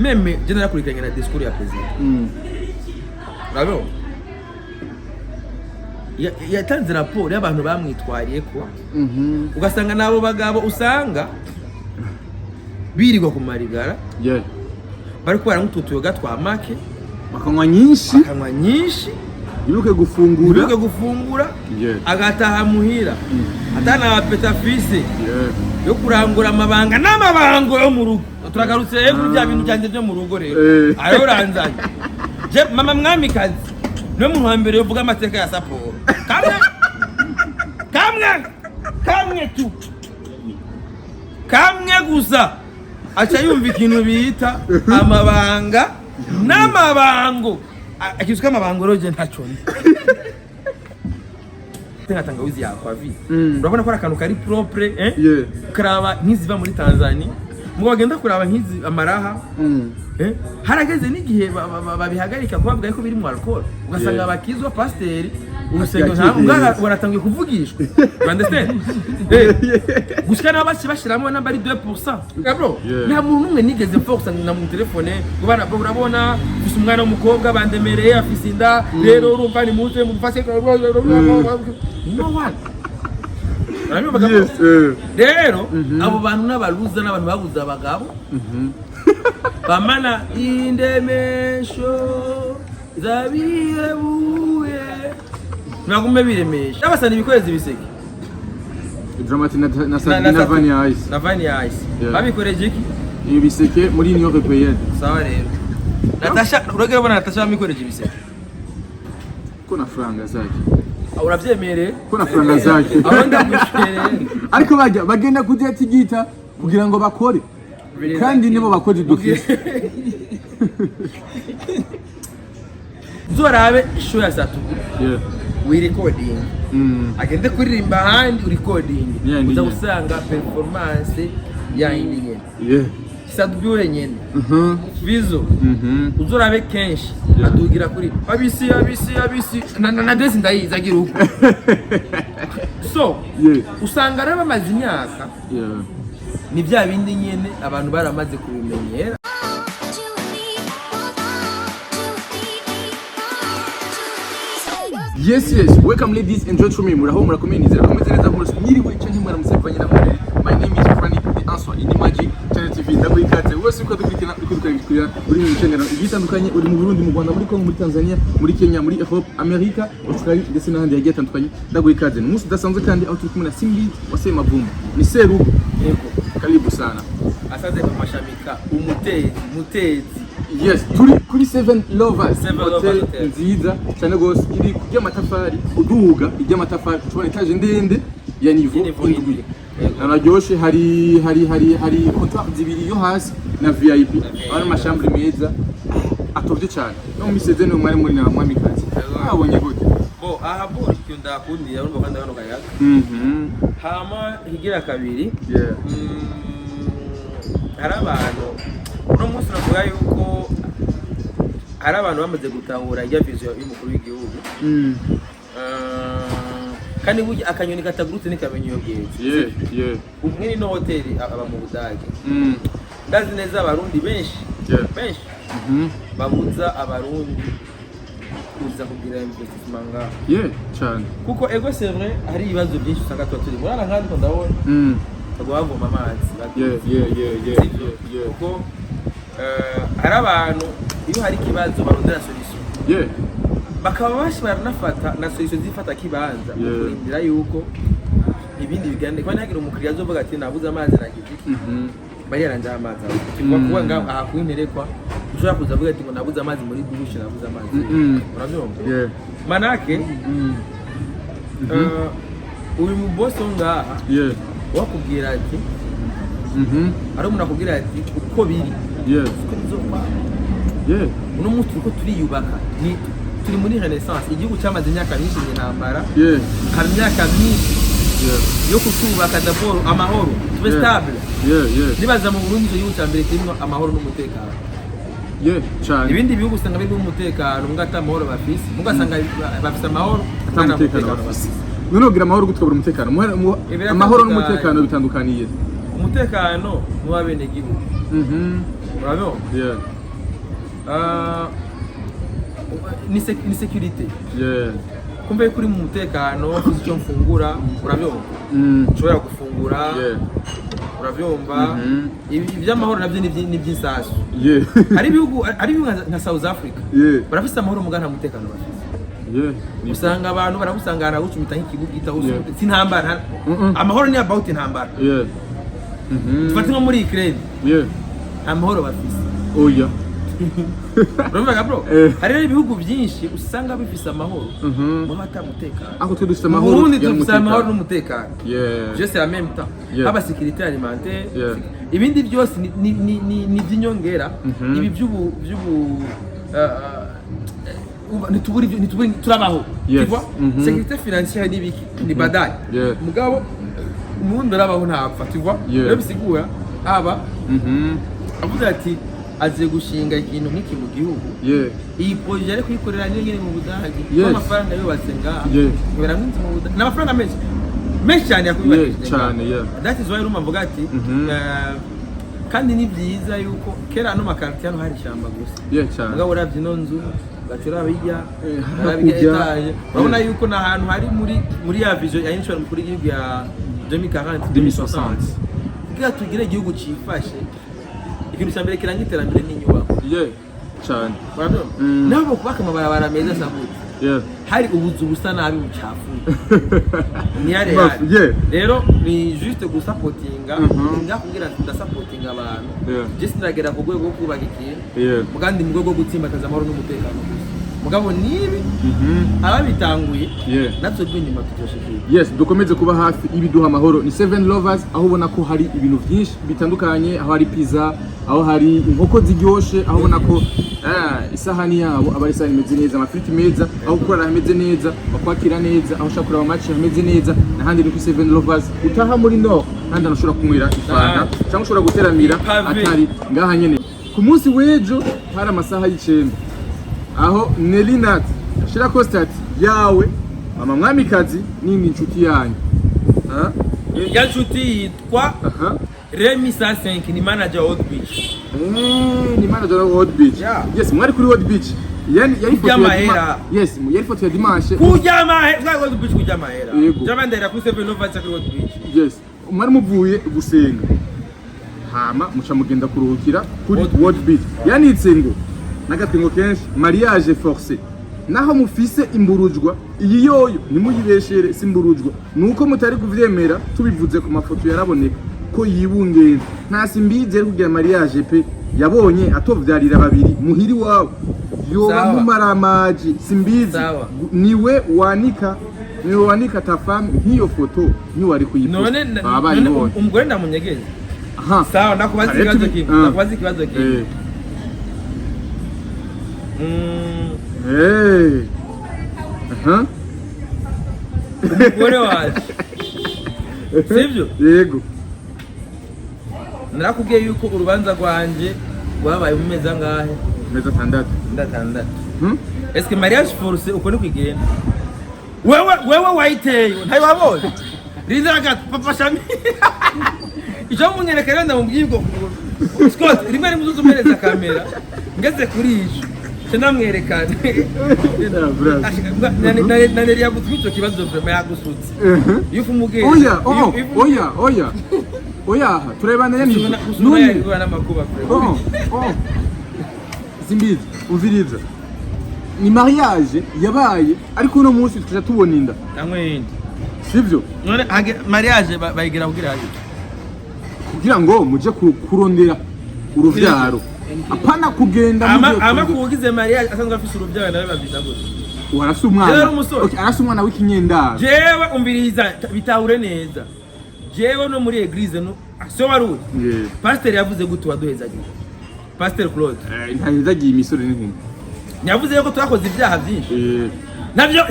Meme je narakurikiranye na discours ya president. Bravo. Yatanze raporo y'abantu bamwitwariye ko ugasanga nabo bagabo usanga birirwa ku marigara bari kubara nk'ututuyoga twa make bakanywa nyinshi biruke gufungura agataha muhira atana peta fise yo kurangura amabanga n'amabango yo mu rugo turagarutse kuri bya bintu cyanje byo mu rugo rero ayo ranzanye je mama mwamikazi no mu hambere yo vuga amateka ya Sapporo kamwe gusa acha yumva ikintu bita amabanga n'amabango akisuka amabango roje ntaco tenga tangawizi ya kwa vi urabona ko akantu kari propre karaba nkiziva muri Tanzania mugo bagenda kuraba nkizi amaraha harageze n'igihe babihagarika kubavuga ko biri mu alcohol ugasanga abakizwa pasteur urusengo ntabwo baratangiye kuvugishwa understand gushika nabashi bashiramo namba ari 2% bro nta muntu umwe nigeze mfokusa na mu telefone ubana bro urabona ufise umwana w'umukobwa bandemereye afise inda rero urumva ni muze mu fase no one rero abo bantu n'abaruza n'abantu babuza abagabo bamana indemesho zabihebuye nagume biremesha abasana ibikoreza ibiseke Dramatic na Vanilla Ice babikoreje iki iyo biseke muri New York sawa rero Natasha uragera bona Natasha bamikoreje ibiseke ko na franga zake uravyemere ko na franga zake abanda gushire ariko bagenda kujya tigita kugira ngo bakore kandi nibo bakoze dufise zorabe show ya Satugu we recording agende kuririmba handi recording uza gusanga performance ya indi nyene Satugu nyene Vizo uzorabe kenshi adugira kuri abisi na desi ndayizagira uko so usanga raba amazi imyaka ni bya bindi nyene abantu baramaze kubimenyera. Yes, welcome ladies and gentlemen. Muraho murakomenizera komeze neza muri nyiriwe cyo nkimara musefanye na muri. My name is Franny the Answer in Magic Channel TV. Ndabwikaze wese uko dukurikirana uri mu channel igitandukanye uri mu Burundi, mu Rwanda, muri Congo, muri Tanzania, muri Kenya, muri Europe, America, Australia ndetse n'ahandi yagiye atandukanye. Ndabwikaze umunsi udasanzwe kandi aho turi kumwe na Simbi wase Mavumba. Ni Seru. Yego. Karibu sana. Asante kwa mashamika mutezi. Yes, turi kuri 7 Lovers Hotel nziza cyane gose iri kujya matafari uduhuga ijya matafari tubona etage ndende ya niveau indwi. Nararyoshe hari comptoir zibiri yo hasi na VIP ari amashambre meza atovye cyane no miseze no mwari muri na mwamikazi abonye gute bo aha bo cyunda kundi yarumva kandi abano kayaga hama higira kabiri hari abantu no munsi navuga yuko hari abantu bamaze gutahura ya vision y'umukuru w'igihugu kandi burya akanyoni katagurutse nikamenye iyo bweze umwe ni no hotel aba mu Budage ndazi neza abarundi benshi babuza abarundi kuza kugira investissement ngaho cyane kuko ego c'est vrai hari ibibazo byinshi usanga turi muri nkandi ko ndabona bagwavoma amazi kuko hari abantu iyo hari kibazo barondera solution bakaba bashobora nafata na solution zifata kibanza kurindira yuko ibindi bigande kwa nagira umukiriya azovuga ati nabuze amazi nagiziki bari yaranja amazi kwa kuba ngaho aha kwinterekwa ushobora kuza avuga ati ngo nabuze amazi muri douche nabuze amazi urabyumva manake uyu mu boss ngaha wakubwira ati ari umuntu akubwira ati uko biri uno munsi uko turiyubaka ni turi muri renaissance igihugu cyamaze imyaka myinshi n'intambara hari imyaka myinshi yo kutubaka d'abord amahoro tube stable nibaza mu Burundi igihugu cya mbere kirimo amahoro n'umutekano cyane ibindi bihugu usanga biri mu mutekano mugata amahoro bafise mugasanga bafise amahoro atana umutekano bafise none ugira amahoro gutwabura umutekano amahoro n'umutekano bitandukaniye umutekano mu babene gihugu urabona yeah ni security yeah kumva yuko uri mu mutekano uzi icyo mfungura urabyumva ushobora gufungura urabyumva iby'amahoro nabyo ni by'isasu hari ibihugu nka South Africa barafise amahoro mugana umutekano bafise usanga abantu baragusangana gucumita nk'ikibugita si ntambara amahoro ni about intambara tufate nko muri Ukraine amahoro bafise oya urumva bro hari ibihugu byinshi usanga bifise amahoro mu batamutekano aho twe dufise amahoro Burundi dufise amahoro n'umutekano juste la même temps aba sécurité alimentaire ibindi byose ni by'inyongera ibi by'ubu nituburi turabaho tu vois sécurité financière n'ibiki ni badai mugabo umuntu arabaho ntapfa tu vois rero bisigura aba avuga ati aze gushinga ikintu nk'iki mu gihugu iyi projet ari kuyikorera nyine mu Budage amafaranga yubatse ngaha kubera mwinzi mu Budage n'amafaranga menshi cyane yakubibakije cyane that is why urumva mvuga ati kandi ni byiza yuko kera no makarti hano hari ishyamba gusa cyane mugabo uravye ino nzu gacura bijya etage urabona yuko na ahantu hari muri ya vision ya insurance kuri igihugu ya 2040 kugira tugire igihugu cifashe ikintu cyambere kiranga iterambere n'inyubako cyane nabo kubaka amabarabara meza sabuti hari ubuzu busa nabi bucafuye ni yare rero ni juste gusupportinga kugira ndasupportinga abantu just ndagera ku rwego rwo kubaka ikintu mugandi mu rwego rwo gutsimbataza amahoro n'umutekano mugabo nibi ababitanguye natwe rw'inyuma tutoshekeye dukomeze kuba hafi ibiduha amahoro ni Seven Lovers aho ubona ko hari ibintu byinshi bitandukanye aho hari pizza aho hari inkoko ziryoshe aho ubona ko isahani yabo aba ari isahani imeze neza amafiriti meza aho gukora hameze neza bakwakira neza aho ushaka kureba match hameze neza n'ahandi ni ku Seven Lovers utaha muri no kandi anashobora kunywera ifanta cyangwa ushobora guteramira atari ngaha nyene ku munsi w'ejo hari amasaha y'icenda aho Nelinat shira constat yawe mama mwamikazi nini inshuti yanyu ya nshuti yitwa Remy 5 ni manager Hot Beach ni manager Hot Beach yes mwari kuri Hot Beach yani yari foto ya dimanche kujamahera Hot Beach kujamahera jamandera ku 7 November kuri Hot Beach yes mwari muvuye gusenga hama muca mugenda kuruhukira kuri Hot Beach yanitse ngo nagatingo kenshi mariage forcé naho mufise imburujwa iyi yoyo nimuyibeshere simburujwa nuko mutari kuvyemera tubivuze ku mafoto yaraboneka ko yibungenze nta simbize kugira mariage pe yabonye atovyarira babiri muhiri wawe yoba mumaramaji simbize niwe wanika tafam nk'iyo foto ni wari kuyiposta none umugore ndamunyegeze sawa ndakubaza ikibazo kimwe umugore waje sibyo yego narakubwiye yuko urubanza rwanje rwabaye mu mezi angahe mezi 6 eske mariage forcé uko ni kwigenda wewe wayiteye ntayo wabonye rizaka papa shami icyo munyereka rero ndamubwiye ubwo Scott rimwe muzuzumereza kamera ngeze kuri ijo namwerekana naneri yagutse icyo kibazo vrema yagusutse yuko umugezi oya turebana none n'amakuba simbizi umviriza ni mariage yabaye ariko uno munsi tukaja tubona inda namwe sivyo none mariage bayigira kugira ngo muje kurondera uruvyaro apana kugenda ama kugize mariage asanzwe afise urubyaro nawe babyita gute warasa umwana arasa umwana w'ikinyendaro jewe umviriza bitahure neza jewe no muri eglise no so waruri pastor yavuze gute waduhezagiye pastor Claude ntahezagiye imisore n'inkumi yavuze yuko twakoze ibyaha byinshi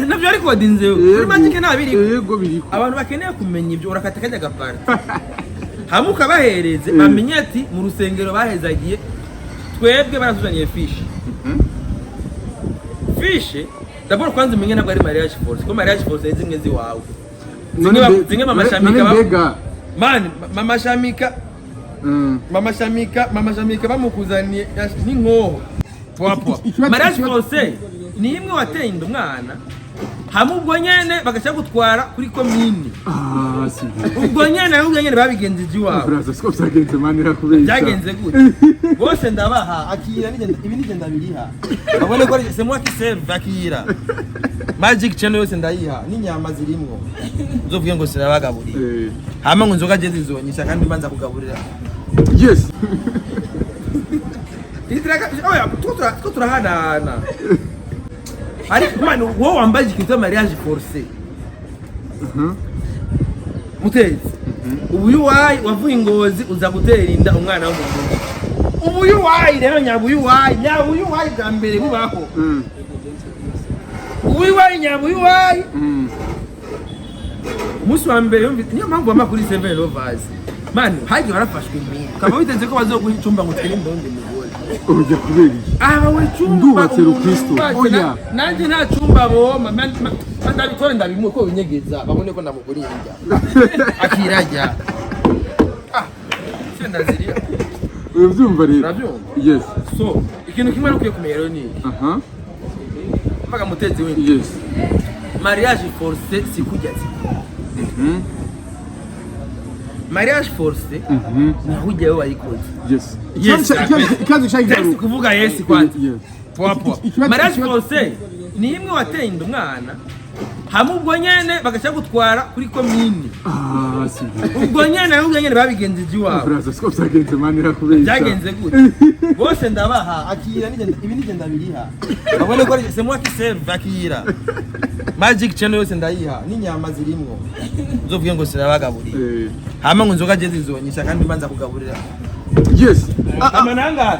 navyo ariko wadinze kuri magic nabiri yego biriko abantu bakeneye kumenya ibyo urakata kajya gaparti hamuka bahereze bamenye ati mu rusengero bahezagiye twebwe barazuzaniye fiche d'abord kwanza umenye ntabwo ari mariage force ko mariage force zimwe ziwawe zimwe mama shamika bega man mama shamika mama Shamika bamukuzaniye n'inkoho pwa mariage forcé ni imwe wateye inda umwana hamwe ubwo nyene bagaca gutwara kuri komini ubwo nyene babigenjeje iwabo byagenze manira kubeshya byagenze gute bose ndabaha akira ibi nigenda biriha babone ko c'est moi qui serve akira Magic Channel yose ndayiha n'inyama zirimwo uzovuge ngo sirabagaburira hama ngo nzoga je zizonyisha kandi mbanza kugaburira yes idraka oya turahana ariko man wowe wambaye ikintu mariage forcé mutezi ubu wavuye Ngozi uza gutera inda umwana w'umuntu ubu rero nyabuyu bwa mbere bubaho ubu umunsi wa mbere niyo mpamvu wama kuri 7 Lovers man hagiye barafashwe impinga ukaba witeze ko bazoguha icumba ngo twere indonde mugore urujya kubera iki we cumba ndubatse Rukristo oya nanje nta cumba boma ndabikore ndabimwe ko binyegeza babone ko ndamuguriye injya akirajya sendaziriya ubyumva rero yes so ikintu kimwe nukiye kumero ni mpaka mutezi we yes mariage forcé sikujyazi mariage forcé nahujyayo wayikoze yes ikaze cyangwa kuvuga yes kwanza mariage forcé ni imwe wateye inda umwana hamwe ubwo nyene bagaca gutwara kuri komini ubwo nyene babigenjeje iwabo byagenze manira kubeshya byagenze gute bose ndabaha akira ibi nigenda biriha babone ko c'est moi qui serve akira Magic Channel yose ndayiha n'inyama zirimwo uzovuge ngo sirabagaburira hama ngo nzoga je zizonyisha kandi mbanza kugaburira yes amananga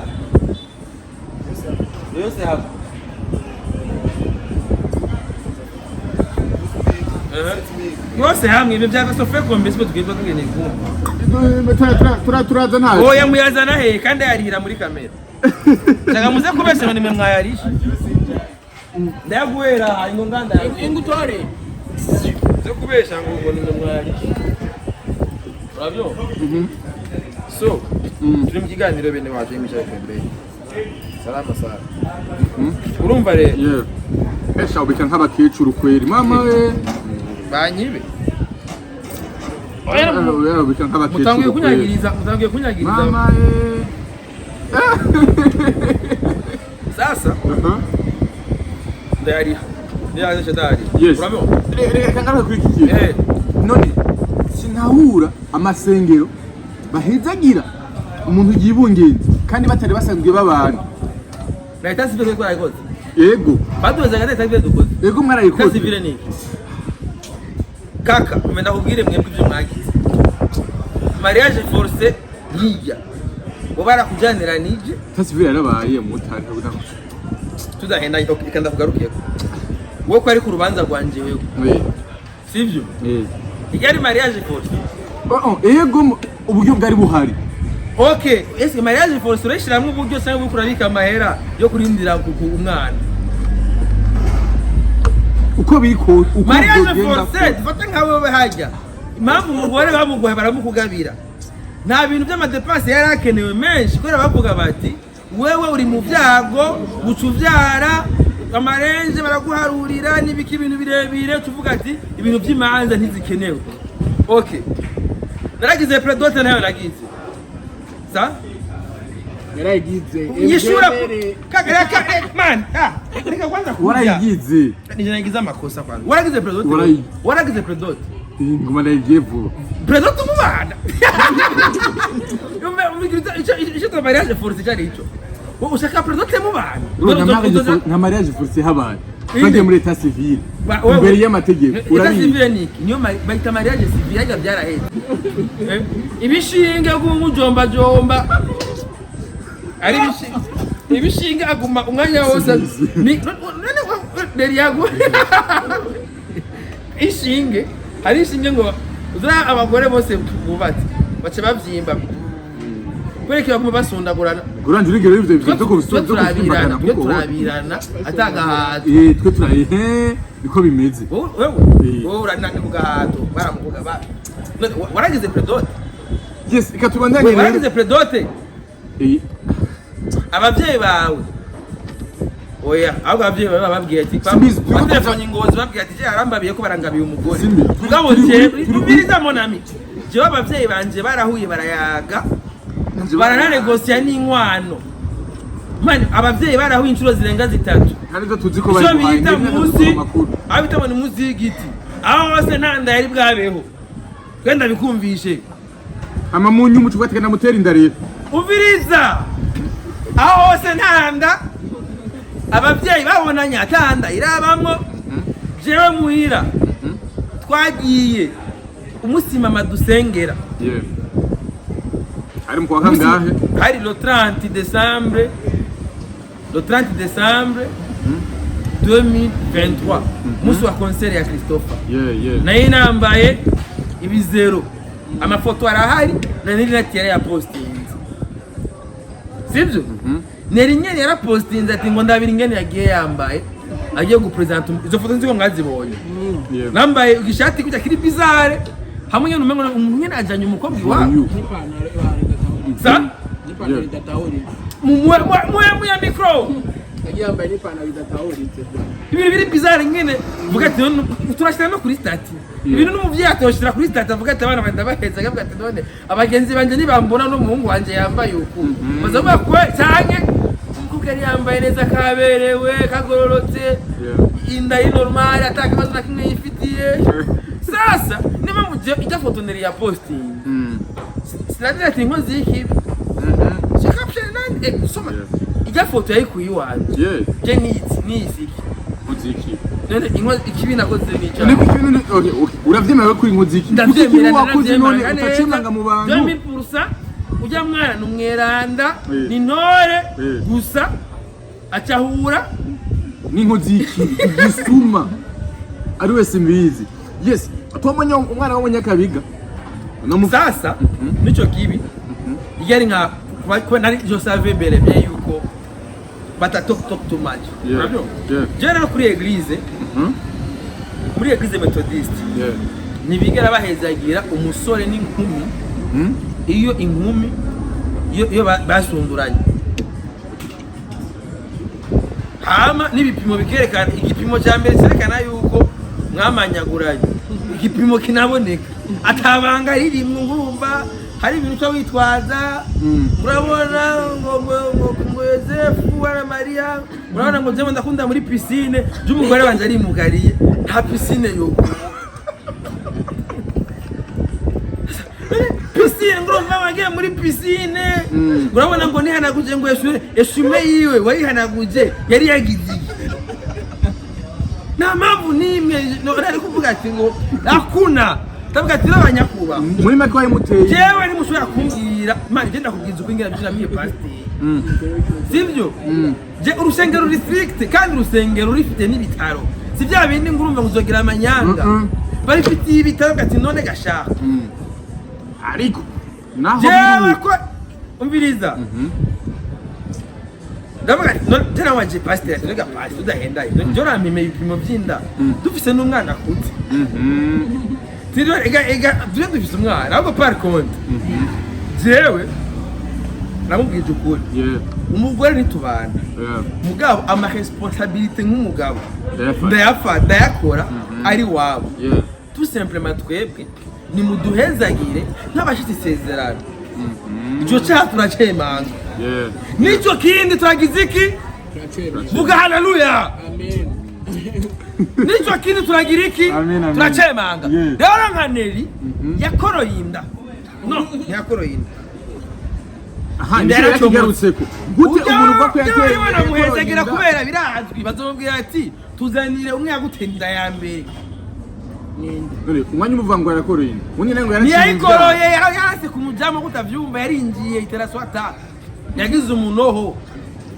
yose hapo yose hamwe ibyo bya Sofe Kombe sibyo tugenda tugene kumva turaza nta oya muyazana he kandi yarihira muri kamera cyangwa muze kubesha ngo nimwe mwayarisha ndaguhera ingo nganda ingutore zo kubesha ngo nimwe mwayarisha urabyo so turi mu kiganiro bene waje Michel Kombe salama sana urumva rero esha ubika nk'abakecuru kweri mama we banyibe oya ubika nk'abakecuru mutangiye kunyagiriza mama sasa ndari ndiyaje shadari urabyo reka ngaruka kuri iki none sinahura amasengero bahezagira umuntu yibungenze kandi batari basanzwe babana leta sivile ko ayikoze yego baduza leta sivile dukoze yego mwarayikoze sivile ni kaka umenda kubwire mwebwe ibyo mwagize mariage forcé nijya ubara kujanira nije sivile yarabaye mutari tudahenda ikanda kugarukiye wowe ko ari ku rubanza rwanje wewe sivyo igari mariage forcé yego uburyo bwari buhari okay ese mariage forcé urashyiramwe uburyo cyangwa ukurabika amahera yo kurindira umwana uko biko mariage forcé dufata nkawe hajya impamvu umugore bamuguhe baramukugabira nta bintu by'amadepense yari akenewe menshi kubera bavuga bati wewe uri mu byago gucuvyara amarenje baraguharurira n'ibiki ibintu birebire tuvuga ati ibintu by'imanza ntizikenewe okay naragize predote nayo nagize sa yaragize yishura kaka man reka kwanza waragize nije nagize amakosa kwanza waragize predote ngoma nagiye vuba predote mubana icyo to mariage forcé cyari icyo ushaka predote mubana nta mariage forcé habaye kandi muri état civil imbere y'amategeko état civil ni niyo bayita mariage civil yaga byaraheze ibishinge kumujomba jomba ari ibishinge aguma umwanya wose ni none yago ishinge hari ishinge ngo uzara abagore bose bubatse bace bavyimba kwereka baguma basundagurana Goranje rigero ivyo byo turabirana atagahato twe turaye niko bimeze wowe uranani kugahato baramuvuga ba waragize predote Yes, ikatubandanye wewe waragize predote abavyeyi bawe oya ahubwo abavyeyi bawe bababwiye ati telefone ingozi babwiye ati je arambabiye ko barangabiye umugore mugabo je ubiriza monami je abavyeyi banje barahuye barayaga barananegosiya n'inkwano mani abavyeyi barahuye inshuro zirenga 3 kandi tuzi ko bari bita munsi abita mu munsi y'igiti aho hose ntanda yari bwabeho kwenda bikumvishe ama munyu mucu gwategana mutera indarira uviriza aho hose ntanda abavyeyi babonanye atanda irabamwo jewe muhira twagiye umusima madusengera ari mko kangahe hari le 30 décembre 2023 musi wa concert ya Christopher naye nambaye ibizero amafoto arahari na niri natira ya posting sibyo neri nyene yara posting ati ngo ndabira ingene yagiye yambaye agiye gupresent izo foto nziko mwazibonye nambaye igishati kujya kiri bizarre hamwe n'umengo umunye ajanye umukobwa iwawe sa mu ya micro yambaye n'ipantaro idatahurite ibintu biri bizarre ngene vuga ati turashira no kuri stati ibintu n'umuvyeyi atoshira kuri stati avuga ati abana banda baheza gavuga ati none abagenzi banje nibambona no muhungu wanje yambaye uku bazavuga ko cyane umukobwa yari yambaye neza kaberewe kagororotse inda yi normal ataka bazo na kimwe yifitiye sasa niba muje ijya foto neri ya posting sinadira ati inkozi y'ikibi caption nani soma ijya foto yayikuye wanje je niziki muziki none inkozi ikibi nakoze n'icyo okay uravyemera ko inkoziki ndavyemera wakoze none utacimanga mu bantu 2000% ujya mwana numweranda ni ntore gusa acahura n'inkoziki gisuma ari wese mbizi yes atomonye umwana w'umunyakabiga sasa nico kibi yari nka kwa nari je savais bel et bien yuko bata talk too much jera kuri église muri église methodiste nibigera bahezagira umusore n'inkumi iyo inkumi iyo basunduranye hama nibipimo bikerekana igipimo cya mbere cyerekana yuko mwamanyaguranye igipimo kinaboneka atabanga ririmwe ngurumva hari ibintu cyo witwaza murabona ngo Yosefu na Maria murabona ngo jemo ndakunda muri piscine by'umugore wanje ari mugariye nta piscine yo piscine ngurumva wagiye muri piscine murabona ngo nihanaguje ngo eshume yiwe wayihanaguje yari yagize na mpamvu nimwe nari kuvuga ati ngo akuna tavuga ati abanyakuba muri make wayimuteye jewe ni mushobora kumbwira manje genda kubwiza uko ingira bishira miye pastor sivyo je urusengero ruri strict kandi urusengero rufite n'ibitaro si bya bindi ngurumva nguzogira amanyanga bari fiti ibitaro gati none gashaka ariko naho jewe ko umviriza ndavuga tena waje pastor atega pastor udahenda njo ramime ibipimo byinda dufise n'umwana akuze tiro ega dufise umwana ahubwo par contre jewe namubwije ukuri umugore nitubana mugabo ama responsabilité nk'umugabo ndayakora ari wabo tout simplement twebwe ni muduhezagire nk'abashitsi sezerano ico cyaha turacemanga nico kindi turagize iki vuga haleluya nico kindi turagira iki turacemanga rero nkaneri yakoroyinda no yakoroyinda ndera kigarutseko gute umuntu uva ko yateye wana muhezagira kubera birazwi bazomubwira ati tuzanire umwe yagutenda ya mbere none umwanya umuvango yarakoroyinda undi nango yarikoroye yarase kumujamo kutavyumva yaringiye iteraswata yagize umunoho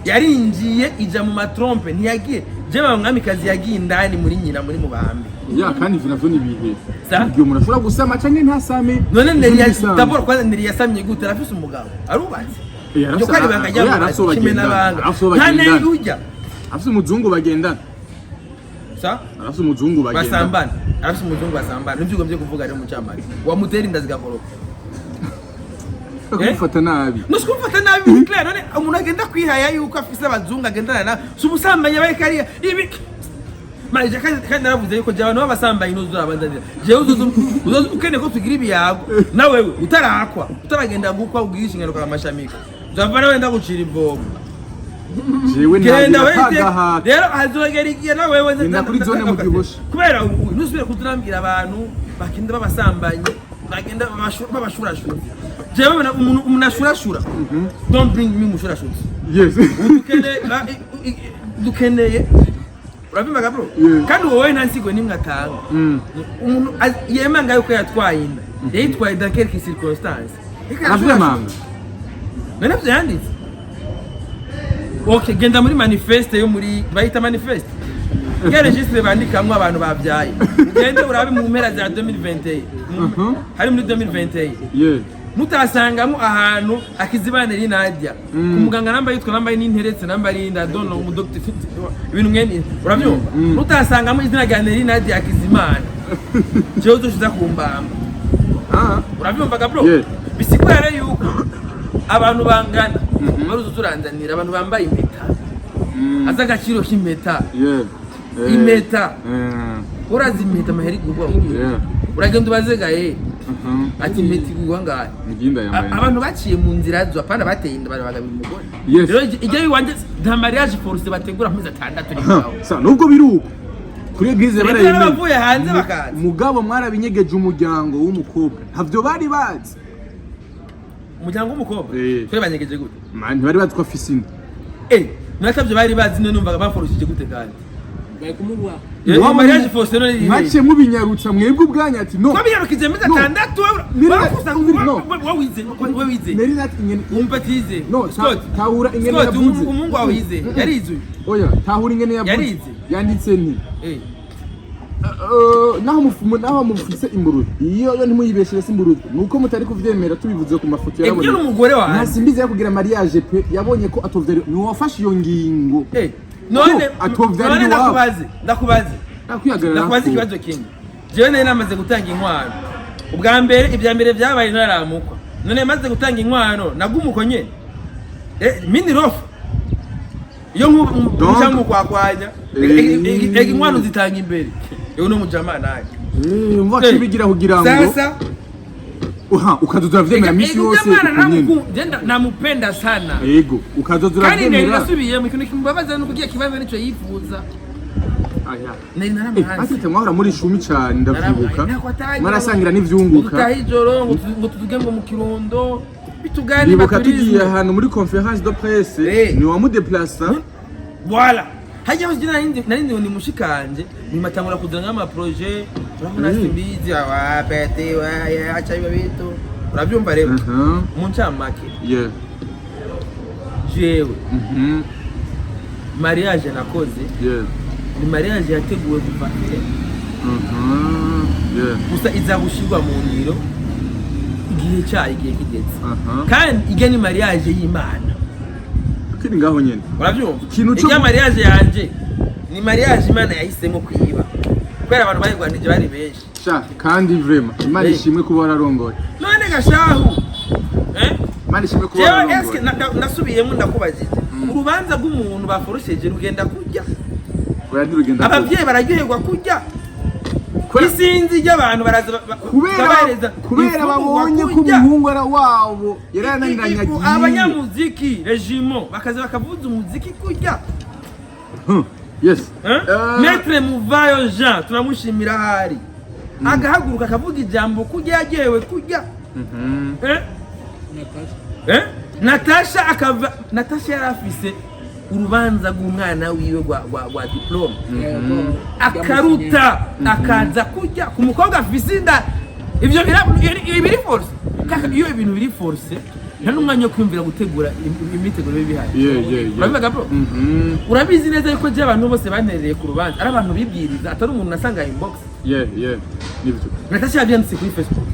yaringiye ija mu matrompe ntiyagiye je bamwamikazi yagiye indani muri nyina muri mubambe ya kandi vinavyo ni bihe ibyo umuntu ashobora gusama canke ntasame none d'abord kwa neri yasamye gute arafise umugabo arubatse yo kandi bangajya kimena banga kandi ujya afise umuzungu bagendana sa afise umuzungu bagendana basambana afise umuzungu basambana nivyo byo kuvuga rero mu cyamari wa muteri ndazigakoroka bashaka kumufata nabi no kumufata nabi clair none umuntu agenda kwihaya yuko afise abazungu agendana na subusambanya baye kariya ibi Marije kandi naravuze yuko je abantu babasambanya nuzura abanzanira je uzo ukene ko tugira ibiyago na wewe utarakwa utaragenda gukwa ugirisha ingano kwa mashamika uzavana wenda gucira ivomo jewe ntabwo rero azogera igiye na wewe nda kuri zone mu gihosha kubera nusubire kuzurambira abantu bakinde babasambanye bagenda babashurashura jewe umuntu ashurashura don't bring me mushurashura yes dukeneye urabimbaga bro kandi wowe ntansigwe nimwe atanga umuntu yemanga yuko yatwaye inda yitwaye dans quelques circonstances avyamanga none vyanditse okay genda muri manifeste yo muri bayita manifeste ya registre bandikamwe abantu bavyaye ugende urabe mu mpera za 2021 hari muri 2021 mutasangamo ahantu akizibane ri Nadia kumuganga namba yitwa namba n'interetse namba rinda dono mu doctor ibintu ngene urabyumva mutasangamo izina rya ri Nadia akizimana cyo dushiza kumbamba urabyumva ga bro bisikwara yuko abantu bangana baruzo turanzanira abantu bambaye impeta azagaciro k'impeta impeta urazi impeta maheri gubwa uragenda ubazegaye ati impeta igwa ngaye abantu baciye mu nzira zo apana bateye inda barabaga bimugore rero ijye wanje nta mariage force bategura amezi 6 ni ngaho sa nubwo biruko kuri eglise barayimenya bavuye hanze bakaza mugabo mwarabinyegeje umuryango w'umukobwa ntavyo bari bazi umuryango w'umukobwa twe banyegeje gute mani bari batwa fisine natavyo bari bazi none numvaga baforusije gute kandi bari kumugwa wa mariage force none ni mace mubinyarutsa mwebwe ubwanya ati no kwabiyarukije meza 6 bakusa we wize neri nati ingene umpatize Scott tahura ingene yavuze umungu awize yarize oya tahura ingene yavuze yanditse ni naho mufise imburudu iyo ntimuyibeshire simburudu nuko mutari kuvyemera tubivuze ku mafoto yarabonye iyo umugore wawe nasimbize kugira mariage pe yabonye ko atovyari ni wafashe iyo ngingo none atovyari ndakubaza ikibazo kimwe jewe nari namaze gutanga inkwano ubwa mbere ibya mbere byabaye naramukwa none maze gutanga inkwano nagumuko nyene mini rofu iyo nk'umucamu kwakwanya inkwano zitanga imbere yewe no mujama naye umva kibigira kugira ngo sasa ukazozura vyemera misi yose namupenda sana yego ukazozura vyemera kandi nasubiye mu kintu kimbabaza no kugiye kibazo nico yifuza nari naramahanze ati mwahora muri shumi cyane ndavyibuka marasangira n'ivyunguka tutahijoro ngo tuvuge ngo mu Kirundo bitugani bibuka tugiye ahantu muri conference de presse ni wa mu déplacer voilà hajya hojina nindi ni mushikanje ni matangura kuzana ama projet urabona simbizi awapete wa acha biba bitu urabyumva rero mu ncamake jewe mariage nakoze ni mariage yateguwe kuva gusa iza gushirwa mu ngiro igihe cyayi igihe kigeze kandi igeni mariage y'Imana kiri ngaho nyene uravyumva ijya mariage yanje ni mariage Imana yahisemo kwiba kwera abantu bayigwanije bari benshi sha kandi vraiment Imana ishimwe kuba wararongoye none gashahu Imana ishimwe kuba wararongoye eske nasubiyemo ndakubajije urubanza rw'umuntu baforosheje rugenda kujya abavyeyi bararyoherwa kujya isinzi ry'abantu baraza kubera babonye ko umuhungu ara wabo yarananganyagiye abanyamuziki regimo bakaza bakavuza umuziki kujya yes Maître Muvayo Jean tunamushimira hari agahaguruka akavuga ijambo kujya yagewe kujya Natasha akava Natasha yarafise urubanza rw'umwana wiwe gwa diplome akaruta akaza kujya ku mukobwa afise inda ivyo biri force iyo ibintu biri force nta n'umwanya wo kwiyumvira gutegura imiteguro y'ibihari urabivuga bro urabizi neza yuko je abantu bose banerereye ku rubanza ari abantu bibwiriza atari umuntu nasanga inbox nibyo Natasha yabyanditse kuri Facebook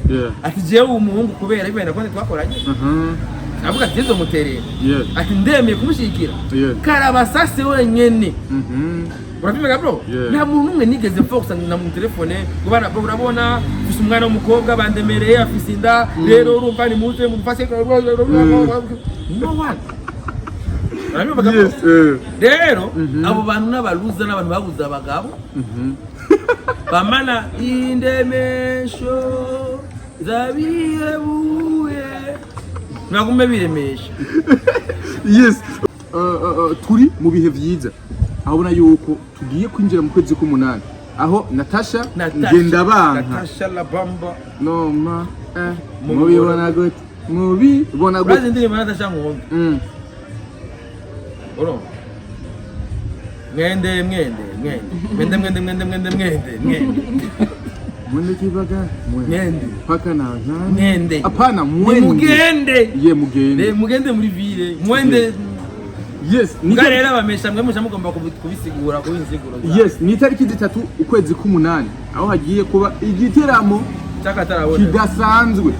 ati jewe umuhungu kubera ibenda ko twakoranye avuga ati zo muterera ati ndemeye kumushyigikira karabasase wenyene urabyumva bro nta muntu umwe nigeze focus na mu telefone ngo bana bro urabona ufise umwana w'umukobwa bandemereye afise inda rero urumva ni muze mufashe no one rero abo bantu n'abaluza n'abantu babuze abagabo bamana indemesho zabiyebuye nagume biremesha turi mu bihe vyiza abona yuko tugiye kwinjira mu kwezi k'umunani aho Natasha Ngendabanka Natasha la bamba noma mubibona gute mubibona gute bazi ndiri Natasha nkonde oro mwende mwende kibaga mwende paka na mwende apana mwende mugende muri ville mwende yes ngarera bamesha mwe musha mugomba kubisigura ko inziguro yes ni tariki 3 ukwezi k'umunani aho hagiye kuba igiteramo cyakatarabona kidasanzwe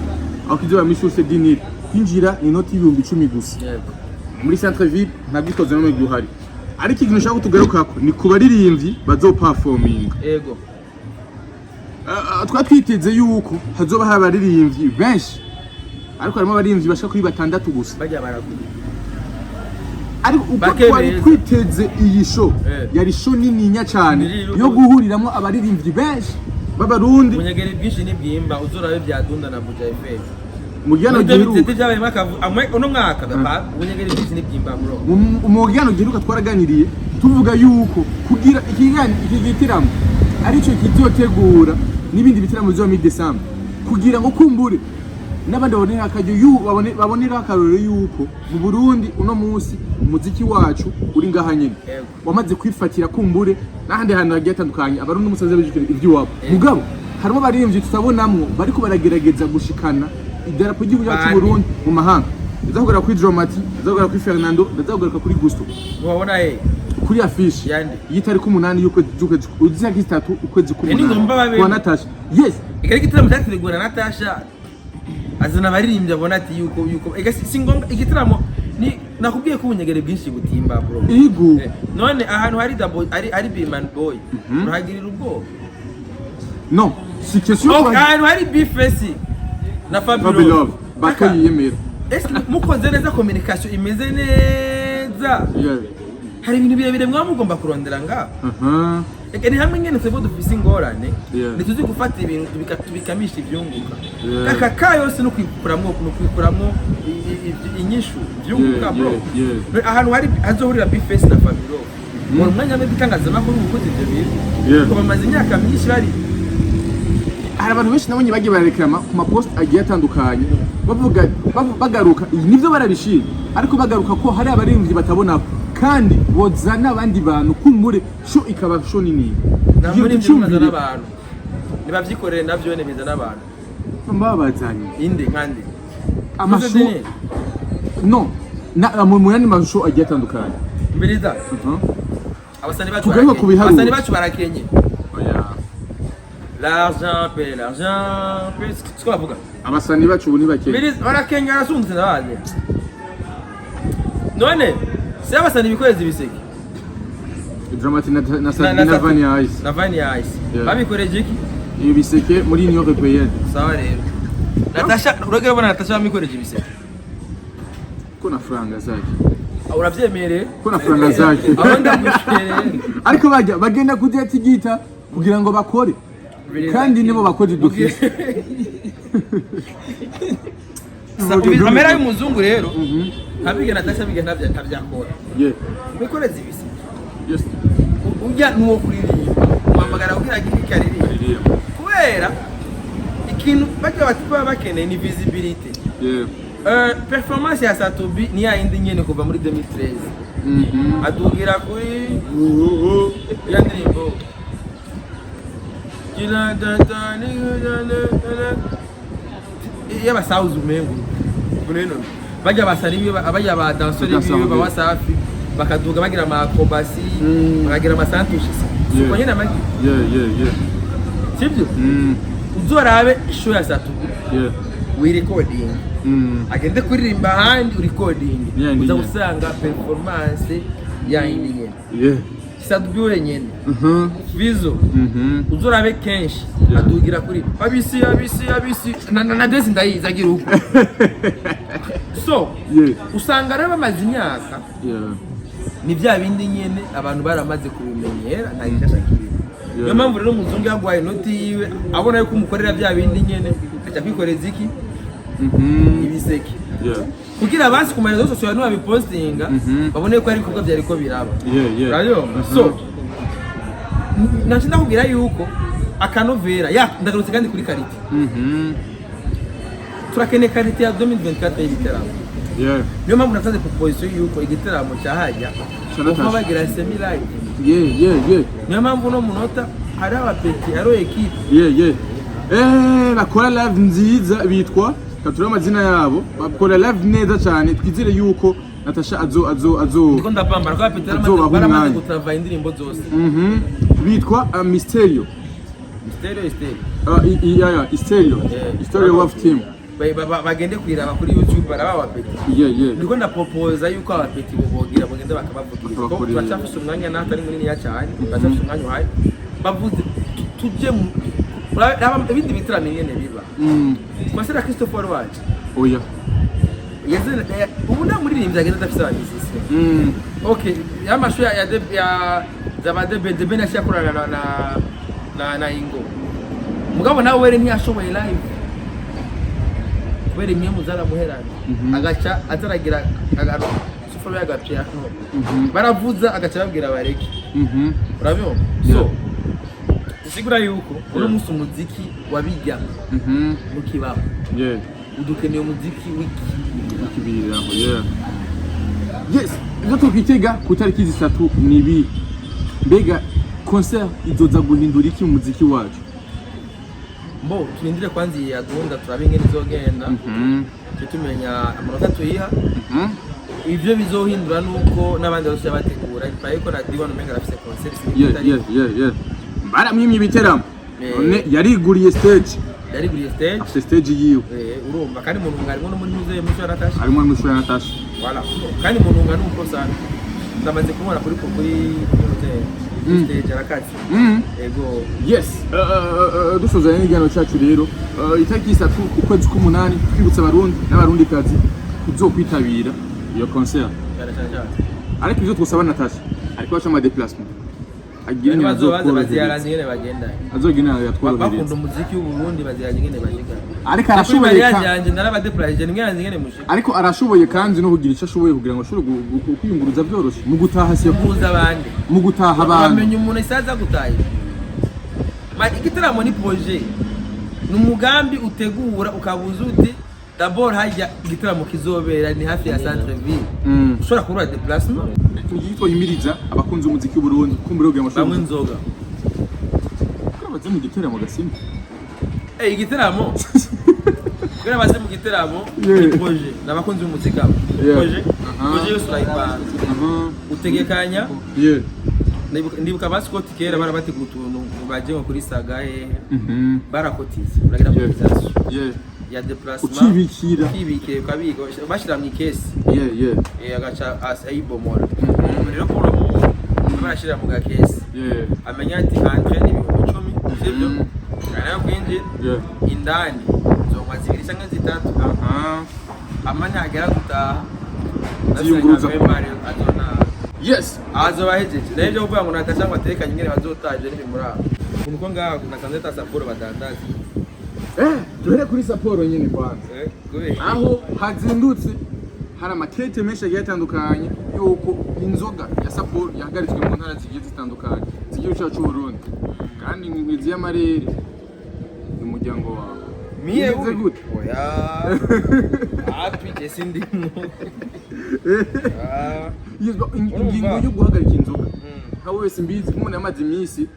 aho kizoba mishuse dinire kwinjira inoti 10,000 gusa muri centre ville ntabikoze no mu hari ariko ikintu nshaka kutugarukako ni kubaririmbyi bazoperforming yego twatwiteze yuko hazoba habaririmbyi benshi ariko harimo abaririmbyi bashaka kuri 6 gusa bajya barakuri ariko uko twari twiteze iyi show yari show nininya cyane yo guhuriramo abaririmbyi benshi b'abarundi munyegere bwinshi nibwimba uzorabe byadunda na Buja FM mugiyano giheruka tete makavu amwe uno mwaka baba munyegere bwinshi nibwimba bro mugiyano giheruka twaraganiriye tuvuga yuko kugira iki gitiramo arico kizotegura n'ibindi bitiramo byo muri December kugira ngo kumbure n'abandi babonera akajyo babonera akarore yuko mu Burundi uno munsi umuziki wacu uri ngaha nyine wamaze kwifatira kumbure n'ahandi hantu hagiye atandukanye abarundi umusaze b'ijikira ivy'iwabo mugabo harimo baririmbyi tutabonamwo bariko baragerageza gushikana idarapo ry'igihugu cyacu Burundi mu mahanga ndazakugura kuri Dromati ndazakugura kuri Fernando ndazakugura kuri Gusto wabona kuri affiche yitari ku 8 yuko uzi 3 ukwezi k'umunani kwa Natasha yes ikari gitaramo cyategura Natasha azana baririmbye abona ati yuko singonga igitaramo ni nakubwiye ko ubunyegere bwinshi butimba bro igu none ahantu hari double ari Biman Boy urahagirira ubwo no si question ahantu hari Bifesi na Fabio bakayiyemera est-ce mukoze neza communication imeze neza hari ibintu birebire mwamugomba kurondera nga ni hamwe nyene sebo dufise ingorane nituzi gufata ibintu tubikamisha ivyunguka aka kayose no kwikuramwo inyishu vyunguka bro ahantu hari azohurira Bifesi na Fabio mu mwanya mwe bitangaza makuru ubukoze ivyo bintu ko bamaze imyaka myinshi bari hari abantu benshi nabonye bagiye barareklama ku mapost agiye atandukanye bavuga bagaruka nivyo barabishira ariko bagaruka ko hari abaririmbyi batabona kandi bozana abandi bantu kumure sho ikaba sho nini namuri byumva n'abantu nibavyikorere navyo nemeza n'abantu mbabazanye inde kandi amasho no na mu yandi masho agiye atandukanye mbiriza abasani bacu barakenye l'argent paie ce qu'on avuga abasani bacu ubu nibakenye mbiriza barakenye arasunze nabaze none si abasani bikoreza ibiseke Dramati na Sabina Vania Ice na Vania Ice babikoreje iki iyo biseke muri Union Européenne sawa rero Natasha uragera bona Natasha bamikoreje ibiseke ko na franga zake uravyemere ko na franga zake abanda gushire ariko bagenda kujya tigita kugira ngo bakore kandi nibo bakoze dufise kamera y'umuzungu rero ntabige Natasha bige ntavyakora bikoreze ibiseke yes ujya nuwo kuririmba wamagara kugira gikaririmba kubera ikintu bajya batipa bakeneye ni visibility performance ya Satobi ni ya indi nyene kuva muri 2013 adugira kuri ya ndirimbo kila datani yaba sauzu mengu buneno bajya basari abajya ba danseur biwe ba Wasafi bakaduga bagira ama acrobacy bagira ama santushi siko nyene amagi sibyo uzorabe show ya Satobi wirecording agende kuririmba ahandi urecording uza gusanga performance yayindi nyene Sadubyo nyene bizo uzorabe kenshi adugira kuri abisi na desi ndayiza gira uko so usanga rero bamaze imyaka ni bya bindi nyene abantu baramaze kubimenyera nta gishashakiri niyo mpamvu rero umuzungu yagwaye inoti yiwe abona yuko umukorera bya bindi nyene acha kwikoreza iki ibiseke kugira basi ku marezo sosiyo no babipostinga babone ko ari kubwa byari ko biraba so nashinda kugira yuko akanovera ndagarutse kandi kuri karite turakene karite ya 2024 y'igiteramo niyo mpamvu natanze proposition yuko igiteramo cyahajya kuko bagira semi live niyo mpamvu no munota hari abapeti aro equipe bakora live nziza bitwa katura amazina yabo bakora live neza cyane twizere yuko Natasha azo ndiko ndapambara kwa Peter baramaze gutava indirimbo zose bitwa Mysterio Love Team bagende kwiraba kuri YouTube baraba bapeti ndiko ndapropose yuko abapeti bogira bagende bakabavugira ko bacafise umwanya natari munini ya cyane bacafise umwanya wayo bavuze tuje ibindi bitaramo nyene biba kwasera Christopher wacu oya yazena ubu nta muririmbyi agenda adafise abamisisi okay yamashu ya zabade bende nashakurana na ingo mugabo nawe were ntiyashoboye live kubera imwe muzara muherana agaca ataragira agaro sufuro y'agapya baravuza agaca babwira bareke urabyo so sigura yuko uno musi umuziki wabijya mukibaho udukeneye umuziki w'ikibiriraho yes ibyo twitega ku tariki 3 nibi mbega concert izoza guhindura iki umuziki wacu mbo turindire kwanzi ya gahunda turabe ingene izogenda tumenya amanota tuyiha ivyo bizohindura nuko n'abandi bose bategura ariko na Diwan Menga afise concert baramwimye ibiteramo none yariguriye stage afite stage yiwe urumva kandi mu ntungari ngo muri muze musho Natasha arimo musho Natasha voilà kandi mu ntungari nuko sana ndamaze kumubona kuri hotel stage arakati ego yes dusoza n'igano cyacu rero itariki 3 ukwezi k'umunani twibutsa abarundi n'abarundi kazi kuzokwitabira iyo concert ariko ivyo twosaba Natasha ariko bacha ama déplacement agene baziyaranze ngene bagenda azogina yatworohereza bakunda umuziki w'Uburundi baziyaranze ngene bashika ariko arashoboye kandi naraba déplacer ngene mushika ariko arashoboye kandi no kugira icyo ashoboye kugira ngo ashobore kwiyunguruza byoroshye mu gutaha se kuza abandi mu gutaha abandi bamenye umuntu isaza gutaha igitaramo ni projet n'umugambi utegura ukabuza uti d'abord hajya igitaramo kizobera ni hafi ya centre ville ushobora kurura déplacement tugitwa himiriza abakunze umuziki w'Uburundi kumbure kugira ngo bamwe nzoga baze mu gitaramo gasimba igitaramo kugira baze mu gitaramo ni projet n'abakunze umuziki abo projet yose urayipanga utegekanya ndibuka basikoti kera barabategura utuntu baje nko kuri saga barakotiza uragira cotisation ya déplacement kibikire kabiko bashira mu ikesi agaca ayibomora rero ko barashira mu gakesi amenya ati entrée ni 10 sivyo kana kwinjira indani zo mwazibiri cyangwa zitatu amanya agera gutaha ziyunguruza atona yes azo bahejeje rero uvuga ngo Natasha batekanye ngene bazotaje n'ibimurabo kuko ngaho nasanze ta saporo badandaza duhere kuri saporo nyine kwanza aho hazindutse hari amakete menshi agiye atandukanye yuko inzoga ya saporo yahagaritswe mu ntara zigiye zitandukanye zigiye cyacu Burundi kandi nk'izi y'amarere n'umuryango wawe miye gute oya happy jesindimo ingingo yo guhagarika inzoga nkawe wese mbizi umuntu yamaze iminsi